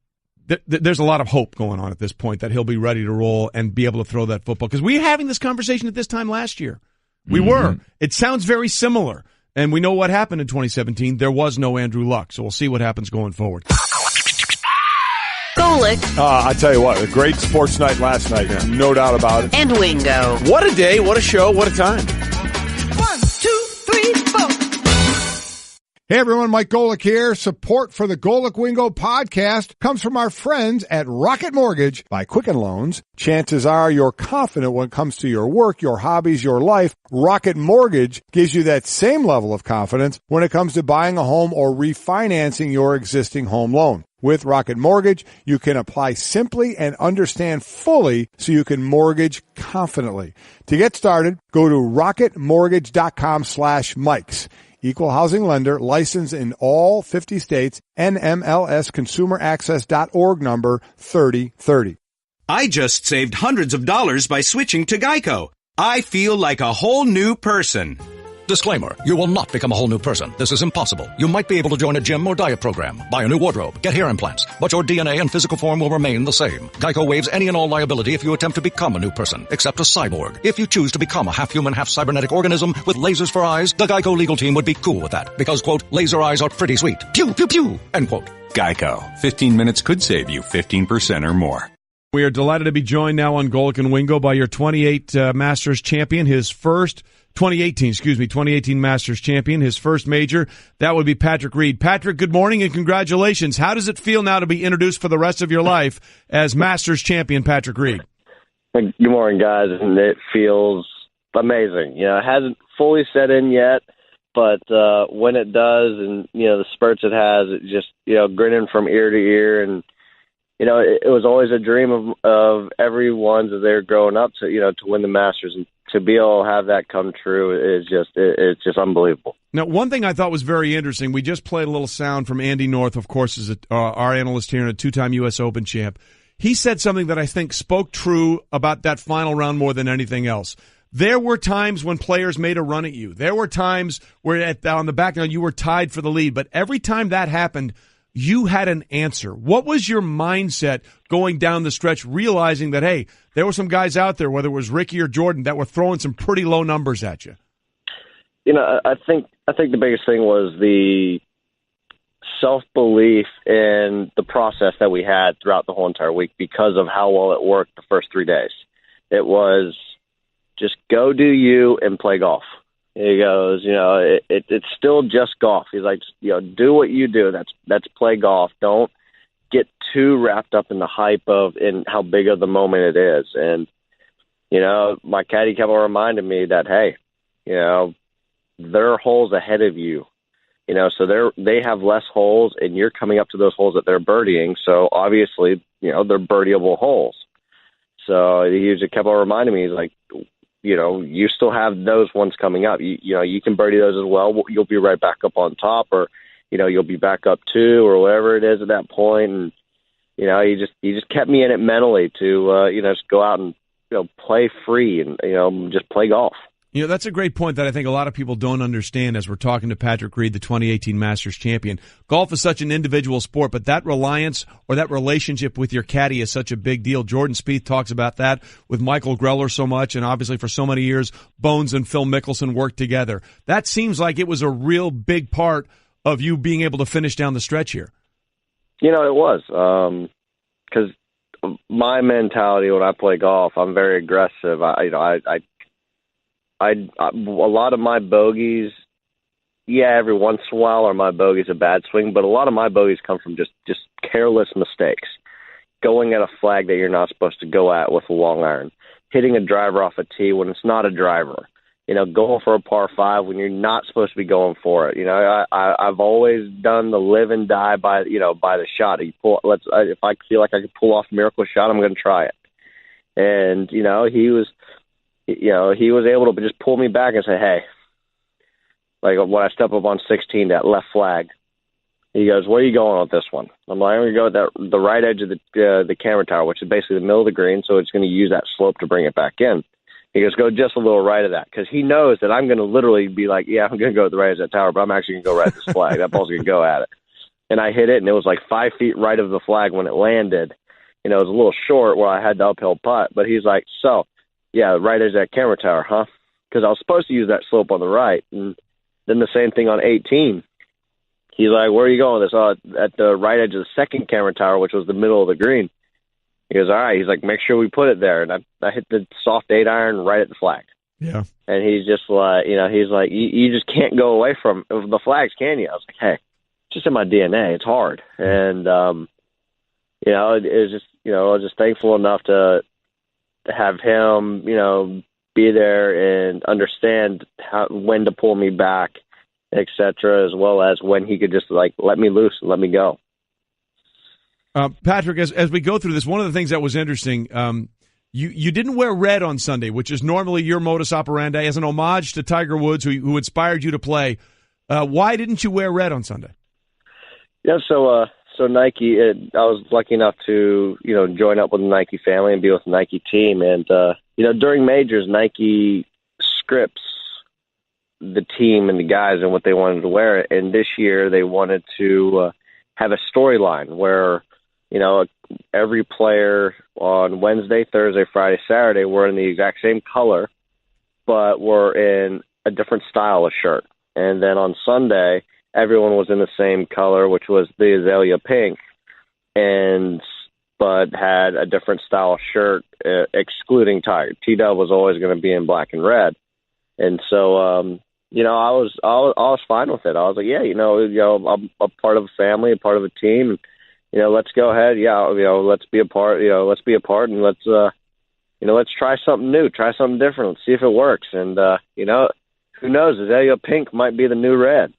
[SPEAKER 4] there's a lot of hope going on at this point that he'll be ready to roll and be able to throw that football. Because we were having this conversation at this time last year. We were. It sounds very similar. And we know what happened in 2017. There was no Andrew Luck. So we'll see what happens going forward.
[SPEAKER 3] Golic.
[SPEAKER 11] I tell you what, a great sports night last night. Yeah. No doubt about it.
[SPEAKER 3] And Wingo.
[SPEAKER 12] What a day, what a show, what a time.
[SPEAKER 13] 1, 2, 3, 4.
[SPEAKER 14] Hey everyone, Mike Golic here. Support for the Golic Wingo podcast comes from our friends at Rocket Mortgage by Quicken Loans. Chances are you're confident when it comes to your work, your hobbies, your life. Rocket Mortgage gives you that same level of confidence when it comes to buying a home or refinancing your existing home loan. With Rocket Mortgage, you can apply simply and understand fully so you can mortgage confidently. To get started, go to rocketmortgage.com/Mikes. Equal housing lender, licensed in all 50 states, NMLS consumeraccess.org number 3030.
[SPEAKER 15] I just saved hundreds of dollars by switching to Geico. I feel like a whole new person.
[SPEAKER 16] Disclaimer, you will not become a whole new person. This is impossible. You might be able to join a gym or diet program, buy a new wardrobe, get hair implants, but your DNA and physical form will remain the same. Geico waives any and all liability if you attempt to become a new person, except a cyborg. If you choose to become a half-human, half-cybernetic organism with lasers for eyes, the Geico legal team would be cool with that, because, quote, laser eyes are pretty sweet. Pew, pew, pew, end quote.
[SPEAKER 17] Geico. 15 minutes could save you 15% or more.
[SPEAKER 4] We are delighted to be joined now on Golic and Wingo by your 2018 Masters champion, his first 2018 Masters champion, his first major. That would be Patrick Reed. Patrick, good morning and congratulations. How does it feel now to be introduced for the rest of your life as Masters champion Patrick Reed?
[SPEAKER 18] Good morning, guys, and it feels amazing. You know, it hasn't fully set in yet, but when it does, and the spurts it has, it just grinning from ear to ear, and it was always a dream of everyone's as they were growing up to win the Masters, and to be able to have that come true is it's just unbelievable.
[SPEAKER 4] Now, one thing I thought was very interesting, we just played a little sound from Andy North, of course, is our analyst here and a two-time U.S. Open champ. he said something that I think spoke true about that final round more than anything else. There were times when players made a run at you. There were times where on the back end you were tied for the lead, but every time that happened, you had an answer. What was your mindset going down the stretch, realizing that, hey, there were some guys out there, whether it was Ricky or Jordan, that were throwing some pretty low numbers at you?
[SPEAKER 18] I think the biggest thing was the self-belief in the process that we had throughout the whole entire week because of how well it worked the first 3 days. It was just go do you and play golf. He goes, it's still just golf. He's like, do what you do. That's play golf. Don't get too wrapped up in the hype of in how big of the moment it is. And, my caddy kept on reminding me that, hey, there are holes ahead of you. So they have less holes, and you're coming up to those holes that they're birdieing. So obviously, they're birdieable holes. So he just kept on reminding me, he's like, you still have those ones coming up. You can birdie those as well. You'll be right back up on top, or you'll be back up 2 or whatever it is at that point. And he just kept me in it mentally to just go out and play free and just play golf.
[SPEAKER 4] That's a great point that I think a lot of people don't understand as we're talking to Patrick Reed, the 2018 Masters champion. Golf is such an individual sport, but that reliance or that relationship with your caddy is such a big deal. Jordan Spieth talks about that with Michael Greller so much, and obviously for so many years, Bones and Phil Mickelson worked together. That seems like it was a real big part of you being able to finish down the stretch here.
[SPEAKER 18] It was, because my mentality when I play golf, I'm very aggressive. A lot of my bogeys, every once in a while are my bogeys a bad swing, but a lot of my bogeys come from just careless mistakes. Going at a flag that you're not supposed to go at with a long iron, hitting a driver off a tee when it's not a driver, going for a par 5 when you're not supposed to be going for it. I've always done the live and die by the shot. If I feel like I can pull off a miracle shot, I'm going to try it. And he was able to just pull me back and say, hey, like when I step up on 16, that left flag, he goes, where are you going with this one? I'm like, I'm going to go at the right edge of the camera tower, which is basically the middle of the green, so it's going to use that slope to bring it back in. He goes, go just a little right of that, because he knows that I'm going to literally be like, I'm going to go at the right edge of that tower, but I'm actually going to go right at this flag. That ball's going to go at it. And I hit it, and it was like 5 feet right of the flag when it landed. It was a little short where I had the uphill putt, but he's like, right edge of that camera tower, huh? Because I was supposed to use that slope on the right. And then the same thing on 18. He's like, where are you going with this? At the right edge of the second camera tower, which was the middle of the green. He goes, all right. He's like, make sure we put it there. And I hit the soft 8-iron right at the flag.
[SPEAKER 4] Yeah.
[SPEAKER 18] And he's just like, he's like, you just can't go away from the flags, can you? I was like, hey, it's just in my DNA. It's hard. And, it was just, I was just thankful enough to have him, be there and understand when to pull me back, etc., as well as when he could just let me loose and let me go.
[SPEAKER 4] Patrick, as we go through this, one of the things that was interesting, you didn't wear red on Sunday, which is normally your modus operandi, as an homage to Tiger Woods, who inspired you to play. Why didn't you wear red on Sunday?
[SPEAKER 18] Yeah, so Nike, I was lucky enough to, join up with the Nike family and be with the Nike team. And, during majors, Nike scripts the team and the guys and what they wanted to wear. And this year they wanted to have a storyline where, every player on Wednesday, Thursday, Friday, Saturday were in the exact same color, but were in a different style of shirt. And then on Sunday, everyone was in the same color, which was the azalea pink, but had a different style of shirt, excluding Tiger. T-Dub was always going to be in black and red. And so, I was fine with it. I was like, I'm a part of a family, a part of a team. Let's go ahead. Let's be a part. And let's try something new, try something different. Let's see if it works. And who knows? Azalea pink might be the new red.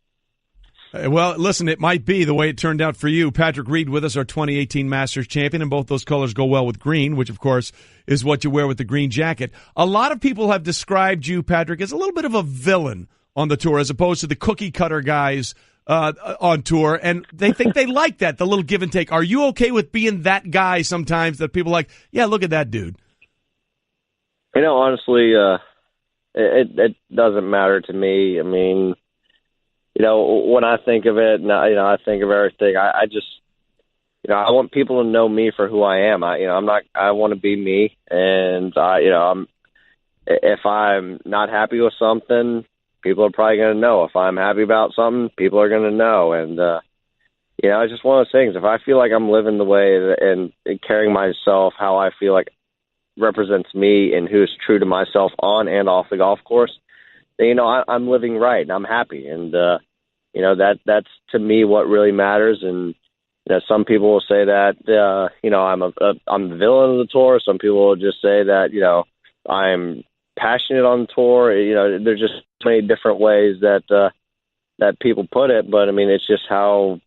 [SPEAKER 4] Well, listen, it might be the way it turned out for you. Patrick Reed with us, our 2018 Masters champion, and both those colors go well with green, which, of course, is what you wear with the green jacket. A lot of people have described you, Patrick, as a little bit of a villain on the tour, as opposed to the cookie-cutter guys on tour, and they think they like that, the little give and take. Are you okay with being that guy sometimes that people are like, yeah, look at that dude?
[SPEAKER 18] Honestly, it doesn't matter to me. I mean, when I think of it, I think of everything. I just, I want people to know me for who I am. I want to be me, and if I'm not happy with something, people are probably going to know. If I'm happy about something, people are going to know. And, it's just one of those things. If I feel like I'm living the way and carrying myself how I feel like represents me and who's true to myself on and off the golf course, then, I'm living right and I'm happy. And, that's to me what really matters. And, some people will say that, I'm the villain of the tour. Some people will just say that, I'm passionate on the tour. There's just so many different ways that people put it. But I mean, it's just how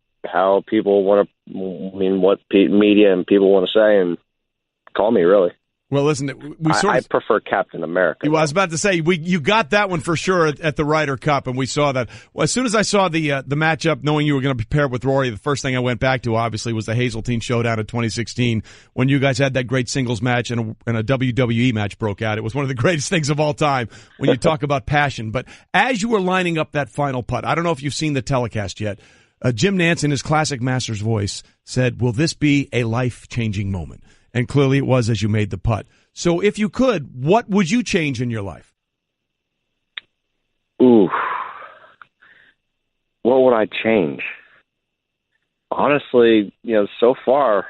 [SPEAKER 18] people want to, what media and people want to say and call me, really.
[SPEAKER 4] Well, listen,
[SPEAKER 18] I prefer Captain America.
[SPEAKER 4] Well, I was about to say, you got that one for sure at the Ryder Cup, and we saw that. Well, as soon as I saw the matchup, knowing you were going to be paired with Rory, the first thing I went back to, obviously, was the Hazeltine Showdown of 2016, when you guys had that great singles match and a WWE match broke out. It was one of the greatest things of all time when you talk about passion. But as you were lining up that final putt, I don't know if you've seen the telecast yet, Jim Nantz, in his classic Masters voice, said, will this be a life-changing moment? And clearly it was as you made the putt. So if you could, what would you change in your life?
[SPEAKER 18] Ooh. What would I change? Honestly, so far,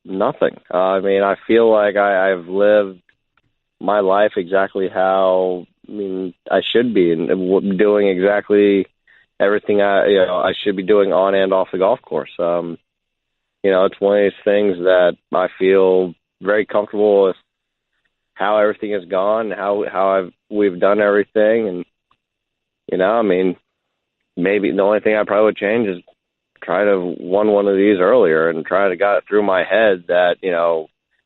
[SPEAKER 18] nothing. I feel like I've lived my life exactly how I should be, and doing exactly everything I should be doing on and off the golf course. It's one of these things that I feel very comfortable with how everything has gone, how we've done everything, and maybe the only thing I probably would change is try to won one of these earlier and try to got it through my head that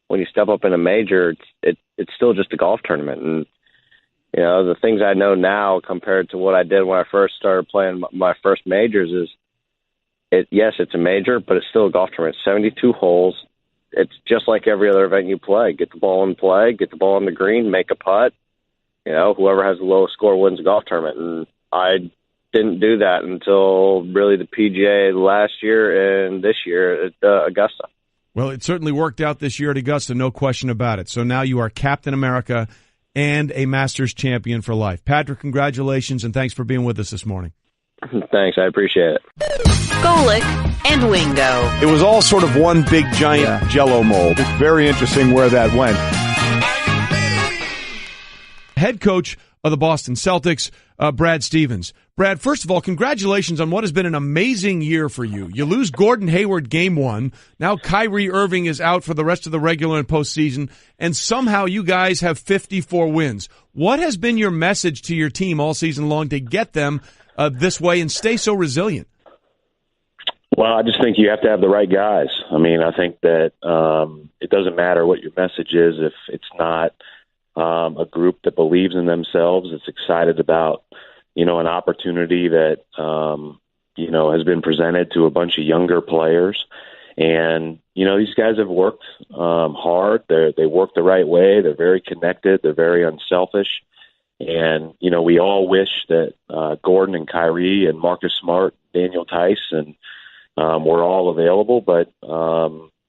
[SPEAKER 18] when you step up in a major, it's still just a golf tournament, and the things I know now compared to what I did when I first started playing my first majors is. Yes, it's a major, but it's still a golf tournament. 72 holes. It's just like every other event you play. Get the ball in play, get the ball on the green, make a putt. Whoever has the lowest score wins the golf tournament. And I didn't do that until really the PGA last year and this year at Augusta.
[SPEAKER 4] Well, it certainly worked out this year at Augusta, no question about it. So now you are Captain America and a Masters champion for life. Patrick, congratulations, and thanks for being with us this morning.
[SPEAKER 18] Thanks, I appreciate it.
[SPEAKER 3] Golic and Wingo.
[SPEAKER 11] It was all sort of one big giant Jell-O mold. It's very interesting where that went.
[SPEAKER 4] Head coach of the Boston Celtics, Brad Stevens. Brad, first of all, congratulations on what has been an amazing year for you. You lose Gordon Hayward game one. Now Kyrie Irving is out for the rest of the regular and postseason, and somehow you guys have 54 wins. What has been your message to your team all season long to get them this way and stay so resilient?
[SPEAKER 19] Well, I just think you have to have the right guys. I think that it doesn't matter what your message is if it's not a group that believes in themselves, it's excited about, an opportunity that, has been presented to a bunch of younger players. And, these guys have worked hard. They work the right way. They're very connected. They're very unselfish. And, we all wish that Gordon and Kyrie and Marcus Smart, Daniel Tice, and were all available, but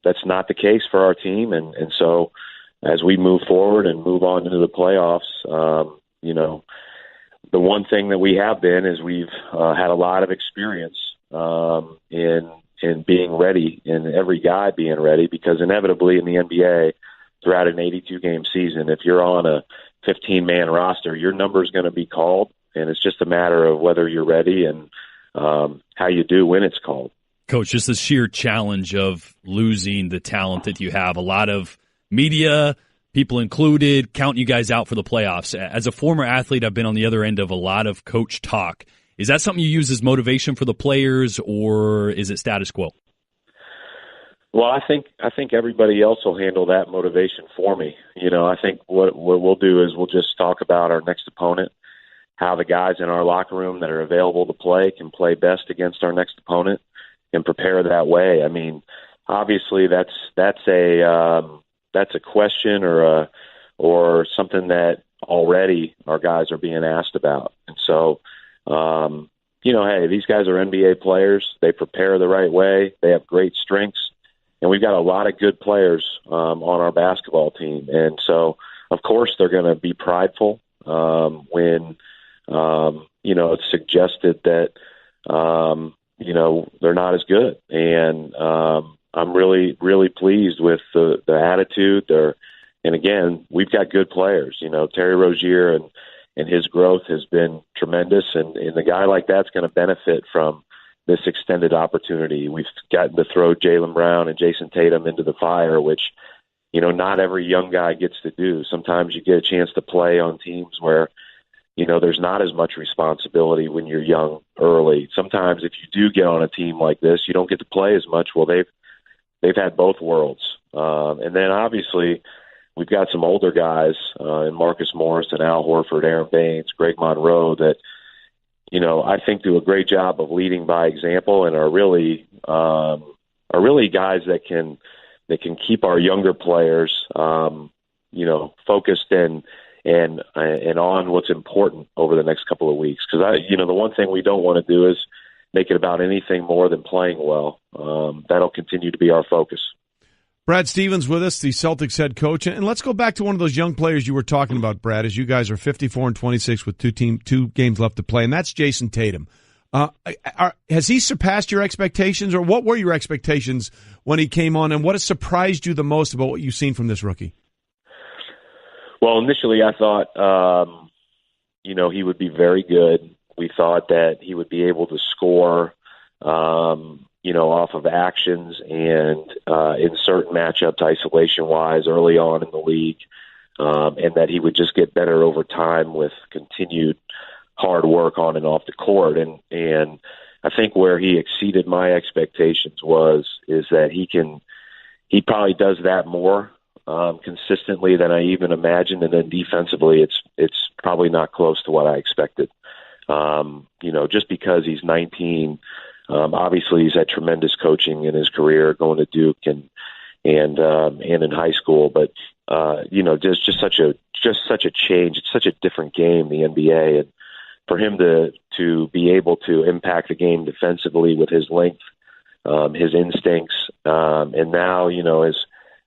[SPEAKER 19] that's not the case for our team. And so as we move forward and move on into the playoffs, the one thing that we have been is we've had a lot of experience in being ready, and every guy being ready, because inevitably in the NBA, throughout an 82-game season, if you're on a 15-man roster, your number is going to be called, and it's just a matter of whether you're ready and how you do when it's called.
[SPEAKER 5] Coach, just the sheer challenge of losing the talent that you have. A lot of media, people included, counting you guys out for the playoffs. As a former athlete, I've been on the other end of a lot of coach talk. Is that something you use as motivation for the players, or is it status quo?
[SPEAKER 19] Well, I think everybody else will handle that motivation for me. I think what we'll do is we'll just talk about our next opponent how the guys in our locker room that are available to play can play best against our next opponent and prepare that way. I mean, obviously that's a question or something that already our guys are being asked about. And so, hey, these guys are NBA players. They prepare the right way. They have great strengths. And we've got a lot of good players on our basketball team. And so, of course, they're going to be prideful when, it's suggested that, they're not as good. And I'm really, really pleased with the attitude there. And again, we've got good players. Terry Rozier and his growth has been tremendous. And a guy like that's going to benefit from this extended opportunity. We've gotten to throw Jaylen Brown and Jason Tatum into the fire, which, not every young guy gets to do. Sometimes you get a chance to play on teams where, there's not as much responsibility when you're young early. Sometimes if you do get on a team like this, you don't get to play as much. Well, they've had both worlds. And then obviously we've got some older guys in Marcus Morris and Al Horford, Aaron Baines, Greg Monroe that, I think do a great job of leading by example and are really guys that can keep our younger players, focused and on what's important over the next couple of weeks. Because the one thing we don't want to do is make it about anything more than playing well. That'll continue to be our focus.
[SPEAKER 4] Brad Stevens with us, the Celtics head coach. And let's go back to one of those young players you were talking about, Brad, as you guys are 54-26 with two games left to play, and that's Jason Tatum. Has he surpassed your expectations, or what were your expectations when he came on, and what has surprised you the most about what you've seen from this rookie?
[SPEAKER 19] Well, initially I thought, he would be very good. We thought that he would be able to score, off of actions and in certain matchups isolation-wise early on in the league, and that he would just get better over time with continued hard work on and off the court. And I think where he exceeded my expectations is that he probably does that more consistently than I even imagined. And then defensively, it's probably not close to what I expected. Just because he's 19, obviously he's had tremendous coaching in his career, going to Duke and in high school. But there's just such a change. It's such a different game, the NBA, and for him to be able to impact the game defensively with his length, his instincts, and now as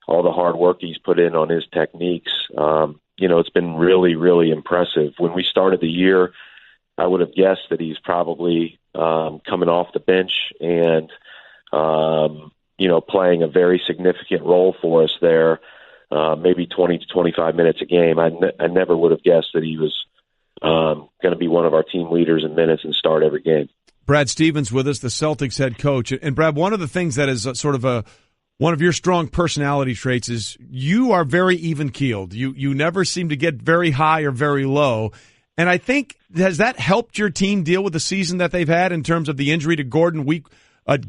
[SPEAKER 19] all the hard work he's put in on his techniques, it's been really, really impressive. When we started the year, I would have guessed that he's probably coming off the bench and, playing a very significant role for us there, maybe 20 to 25 minutes a game. I never would have guessed that he was going to be one of our team leaders in minutes and start every game.
[SPEAKER 4] Brad Stevens with us, the Celtics head coach. And Brad, one of the things that is sort of one of your strong personality traits is you are very even-keeled. You never seem to get very high or very low. And I think, has that helped your team deal with the season that they've had in terms of the injury to Gordon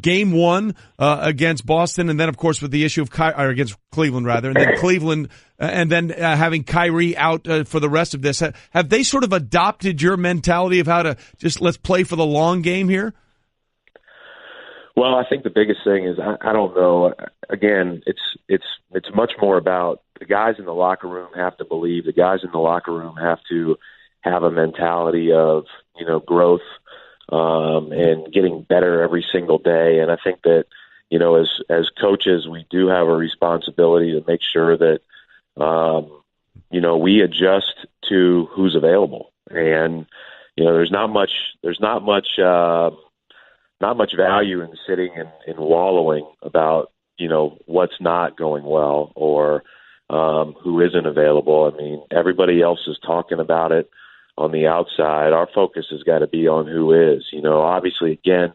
[SPEAKER 4] game one against Boston, and then, of course, with the issue of against Cleveland, rather, and then Cleveland, and then having Kyrie out for the rest of this? Have they sort of adopted your mentality of how to just let's play for the long game here?
[SPEAKER 19] Well, I think the biggest thing is I don't know. Again, it's much more about the guys in the locker room have to believe. The guys in the locker room have to have a mentality of growth and getting better every single day. And I think that as coaches, we do have a responsibility to make sure that we adjust to who's available. And there's not much value in sitting and wallowing about, what's not going well or who isn't available. I mean, everybody else is talking about it on the outside. Our focus has got to be on who is. Obviously, again,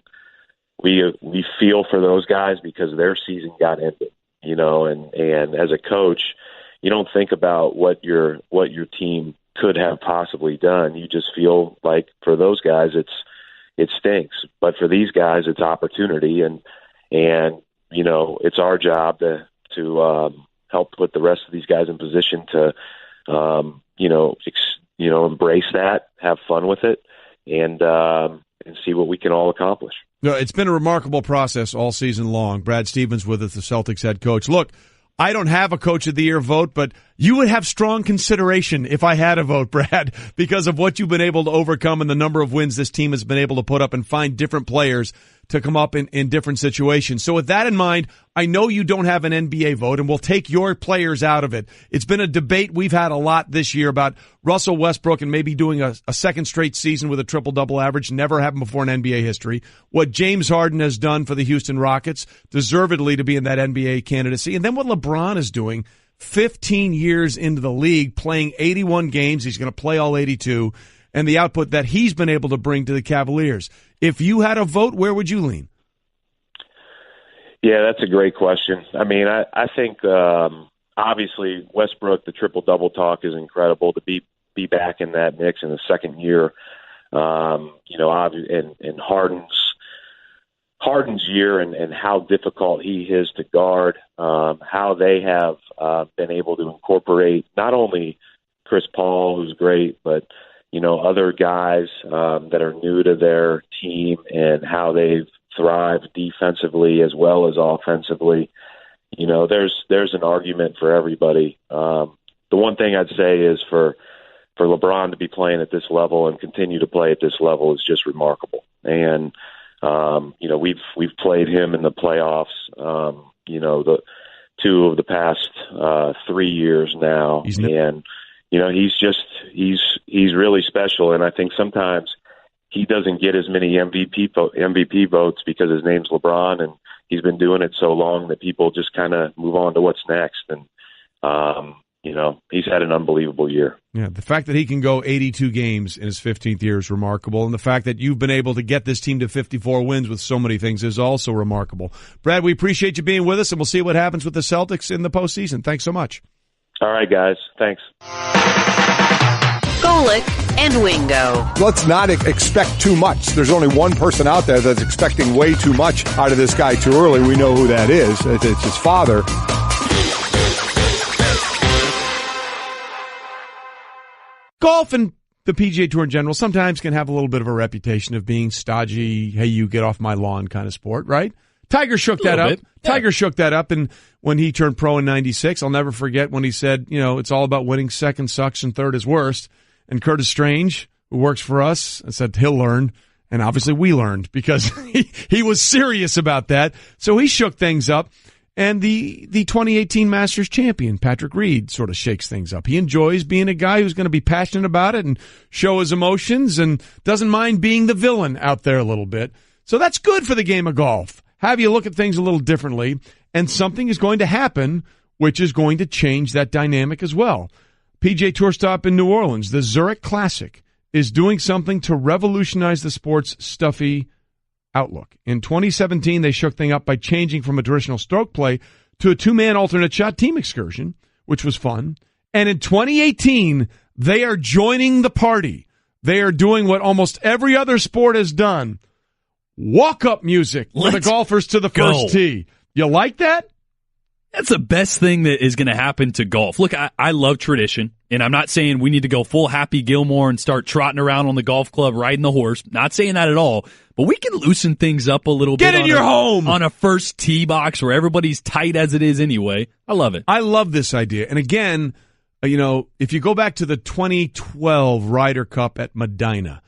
[SPEAKER 19] we feel for those guys because their season got ended, and as a coach, you don't think about what your team could have possibly done. You just feel like for those guys, it stinks. But for these guys, it's opportunity, and it's our job to help put the rest of these guys in position to embrace that, have fun with it, and see what we can all accomplish.
[SPEAKER 4] No, it's been a remarkable process all season long. Brad Stevens with us, the Celtics head coach. Look, I don't have a Coach of the Year vote, but you would have strong consideration if I had a vote, Brad, because of what you've been able to overcome and the number of wins this team has been able to put up and find different players to come up in different situations. So with that in mind, I know you don't have an NBA vote, and we'll take your players out of it. It's been a debate we've had a lot this year about Russell Westbrook and maybe doing a second straight season with a triple-double average. Never happened before in NBA history. What James Harden has done for the Houston Rockets, deservedly to be in that NBA candidacy. And then what LeBron is doing 15 years into the league, playing 81 games. He's going to play all 82. And the output that he's been able to bring to the Cavaliers. If you had a vote, where would you lean?
[SPEAKER 19] Yeah, that's a great question. I mean, I think obviously Westbrook, the triple-double talk is incredible to be back in that mix in the second year. And Harden's year and how difficult he is to guard, how they have been able to incorporate not only Chris Paul, who's great, but other guys that are new to their team and how they've thrived defensively as well as offensively. There's an argument for everybody. The one thing I'd say is for LeBron to be playing at this level and continue to play at this level is just remarkable. And, we've played him in the playoffs, the two of the past 3 years now. He's really special, and I think sometimes he doesn't get as many MVP votes because his name's LeBron, and he's been doing it so long that people just kind of move on to what's next. And he's had an unbelievable year.
[SPEAKER 4] Yeah, the fact that he can go 82 games in his 15th year is remarkable, and the fact that you've been able to get this team to 54 wins with so many things is also remarkable. Brad, we appreciate you being with us, and we'll see what happens with the Celtics in the postseason. Thanks so much.
[SPEAKER 19] All right, guys. Thanks.
[SPEAKER 3] Golic and Wingo.
[SPEAKER 14] Let's not expect too much. There's only one person out there that's expecting way too much out of this guy too early. We know who that is. It's his father.
[SPEAKER 4] Golf and the PGA Tour in general sometimes can have a little bit of a reputation of being stodgy, hey, you get off my lawn kind of sport, right? Tiger shook that up. Tiger shook that up, and when he turned pro in 96, I'll never forget when he said, it's all about winning. Second sucks and third is worst. And Curtis Strange, who works for us, said he'll learn. And obviously we learned because he was serious about that. So he shook things up. And the 2018 Masters champion, Patrick Reed, sort of shakes things up. He enjoys being a guy who's going to be passionate about it and show his emotions and doesn't mind being the villain out there a little bit. So that's good for the game of golf. Have you look at things a little differently, and something is going to happen which is going to change that dynamic as well. PGA Tour stop in New Orleans, the Zurich Classic, is doing something to revolutionize the sport's stuffy outlook. In 2017, they shook things up by changing from a traditional stroke play to a two-man alternate shot team excursion, which was fun. And in 2018, they are joining the party. They are doing what almost every other sport has done. Walk-up music for the golfers to the first tee. You like that?
[SPEAKER 5] That's the best thing that is going to happen to golf. Look, I love tradition, and I'm not saying we need to go full Happy Gilmore and start trotting around on the golf club riding the horse. Not saying that at all, but we can loosen things up a little bit.
[SPEAKER 4] Get in your home!
[SPEAKER 5] On a first tee box where everybody's tight as it is anyway. I love it.
[SPEAKER 4] I love this idea. And again, if you go back to the 2012 Ryder Cup at Medina,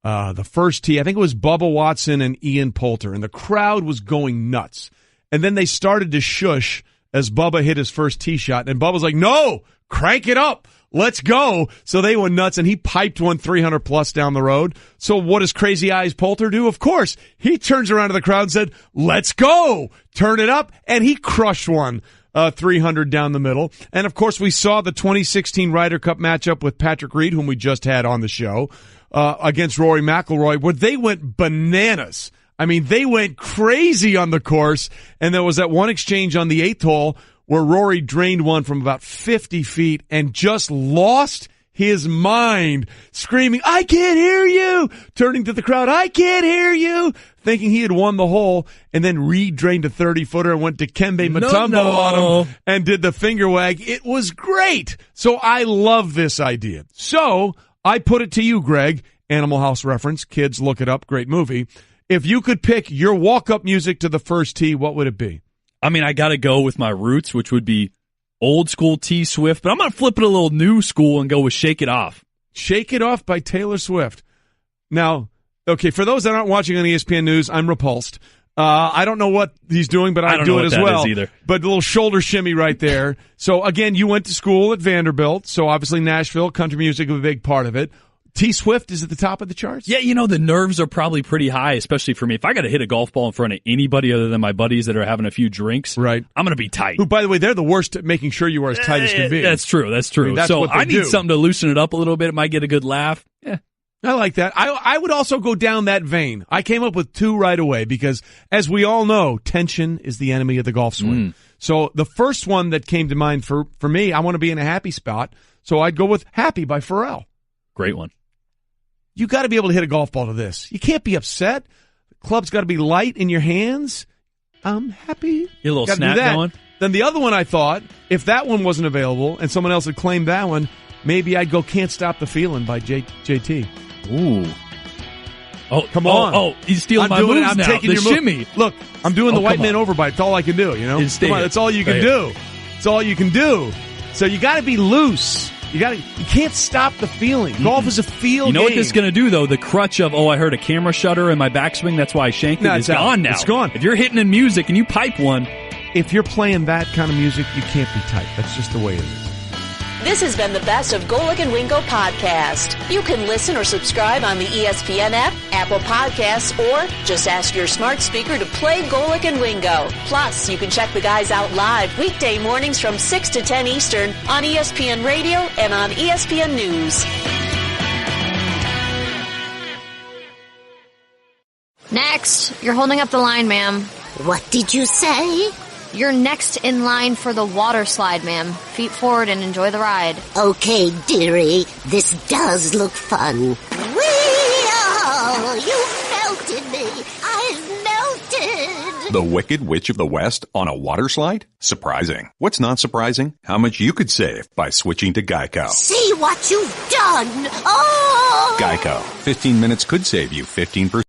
[SPEAKER 4] the first tee, I think it was Bubba Watson and Ian Poulter, and the crowd was going nuts. And then they started to shush as Bubba hit his first tee shot, and Bubba's like, no, crank it up. Let's go. So they went nuts, and he piped one 300-plus down the road. So what does Crazy Eyes Poulter do? Of course, he turns around to the crowd and said, let's go. Turn it up, and he crushed one 300 down the middle. And, of course, we saw the 2016 Ryder Cup matchup with Patrick Reed, whom we just had on the show, against Rory McIlroy, where they went bananas. I mean, they went crazy on the course, and there was that one exchange on the 8th hole where Rory drained one from about 50 feet and just lost his mind, screaming, I can't hear you, turning to the crowd, I can't hear you, thinking he had won the hole, and then Reed drained a 30-footer and went to Kembe Mutombo on him and did the finger wag. It was great. So I love this idea. So I put it to you, Greg, Animal House reference. Kids, look it up. Great movie. If you could pick your walk-up music to the first tee, what would it be?
[SPEAKER 5] I mean, I got to go with my roots, which would be old school T Swift, but I'm going to flip it a little new school and go with Shake It Off.
[SPEAKER 4] Shake It Off by Taylor Swift. Now, okay, for those that aren't watching on ESPN News, I'm repulsed. I don't know what he's doing, but I do it as well.
[SPEAKER 5] Either.
[SPEAKER 4] But a little shoulder shimmy right there. So, again, you went to school at Vanderbilt, so obviously Nashville, country music is a big part of it. T Swift is at the top of the charts?
[SPEAKER 5] Yeah, the nerves are probably pretty high, especially for me. If I got to hit a golf ball in front of anybody other than my buddies that are having a few drinks,
[SPEAKER 4] right,
[SPEAKER 5] I'm going to be tight.
[SPEAKER 4] Who, by the way, they're the worst at making sure you are as tight as can be.
[SPEAKER 5] That's true. I mean, so I need something to loosen it up a little bit. It might get a good laugh. Yeah.
[SPEAKER 4] I like that. I would also go down that vein. I came up with two right away because, as we all know, tension is the enemy of the golf swing. So the first one that came to mind for me, I want to be in a happy spot, so I'd go with Happy by Pharrell.
[SPEAKER 5] Great one.
[SPEAKER 4] You got to be able to hit a golf ball to this. You can't be upset. The club's got to be light in your hands. I'm happy.
[SPEAKER 5] Get a little snap going.
[SPEAKER 4] Then the other one I thought, if that one wasn't available and someone else had claimed that one, maybe I'd go Can't Stop the Feeling by JT.
[SPEAKER 5] Ooh. Oh,
[SPEAKER 4] come on.
[SPEAKER 5] Oh, he's stealing my moves
[SPEAKER 4] I'm
[SPEAKER 5] now.
[SPEAKER 4] taking
[SPEAKER 5] the
[SPEAKER 4] your
[SPEAKER 5] shimmy.
[SPEAKER 4] Move. Look, I'm doing the white man overbite. It's all I can do, Come on, that's all you can do. It's all you can do. So you got to be loose. You can't stop the feeling. Golf is a feel game.
[SPEAKER 5] You know what this is going to do, though? The crutch of, I heard a camera shutter in my backswing, that's why I shanked it, is gone now.
[SPEAKER 4] It's gone.
[SPEAKER 5] If you're hitting in music and you pipe one.
[SPEAKER 4] If you're playing that kind of music, you can't be tight. That's just the way it is.
[SPEAKER 3] This has been the Best of Golic and Wingo podcast. You can listen or subscribe on the ESPN app, Apple Podcasts, or just ask your smart speaker to play Golic and Wingo. Plus, you can check the guys out live weekday mornings from 6 to 10 Eastern on ESPN Radio and on ESPN News.
[SPEAKER 20] Next, you're holding up the line, ma'am.
[SPEAKER 21] What did you say?
[SPEAKER 20] You're next in line for the water slide, ma'am. Feet forward and enjoy the ride.
[SPEAKER 21] Okay, dearie. This does look fun. Whee! You melted me. I've melted.
[SPEAKER 17] The Wicked Witch of the West on a water slide? Surprising. What's not surprising? How much you could save by switching to Geico.
[SPEAKER 21] See what you've done. Oh!
[SPEAKER 17] Geico. 15 minutes could save you 15%.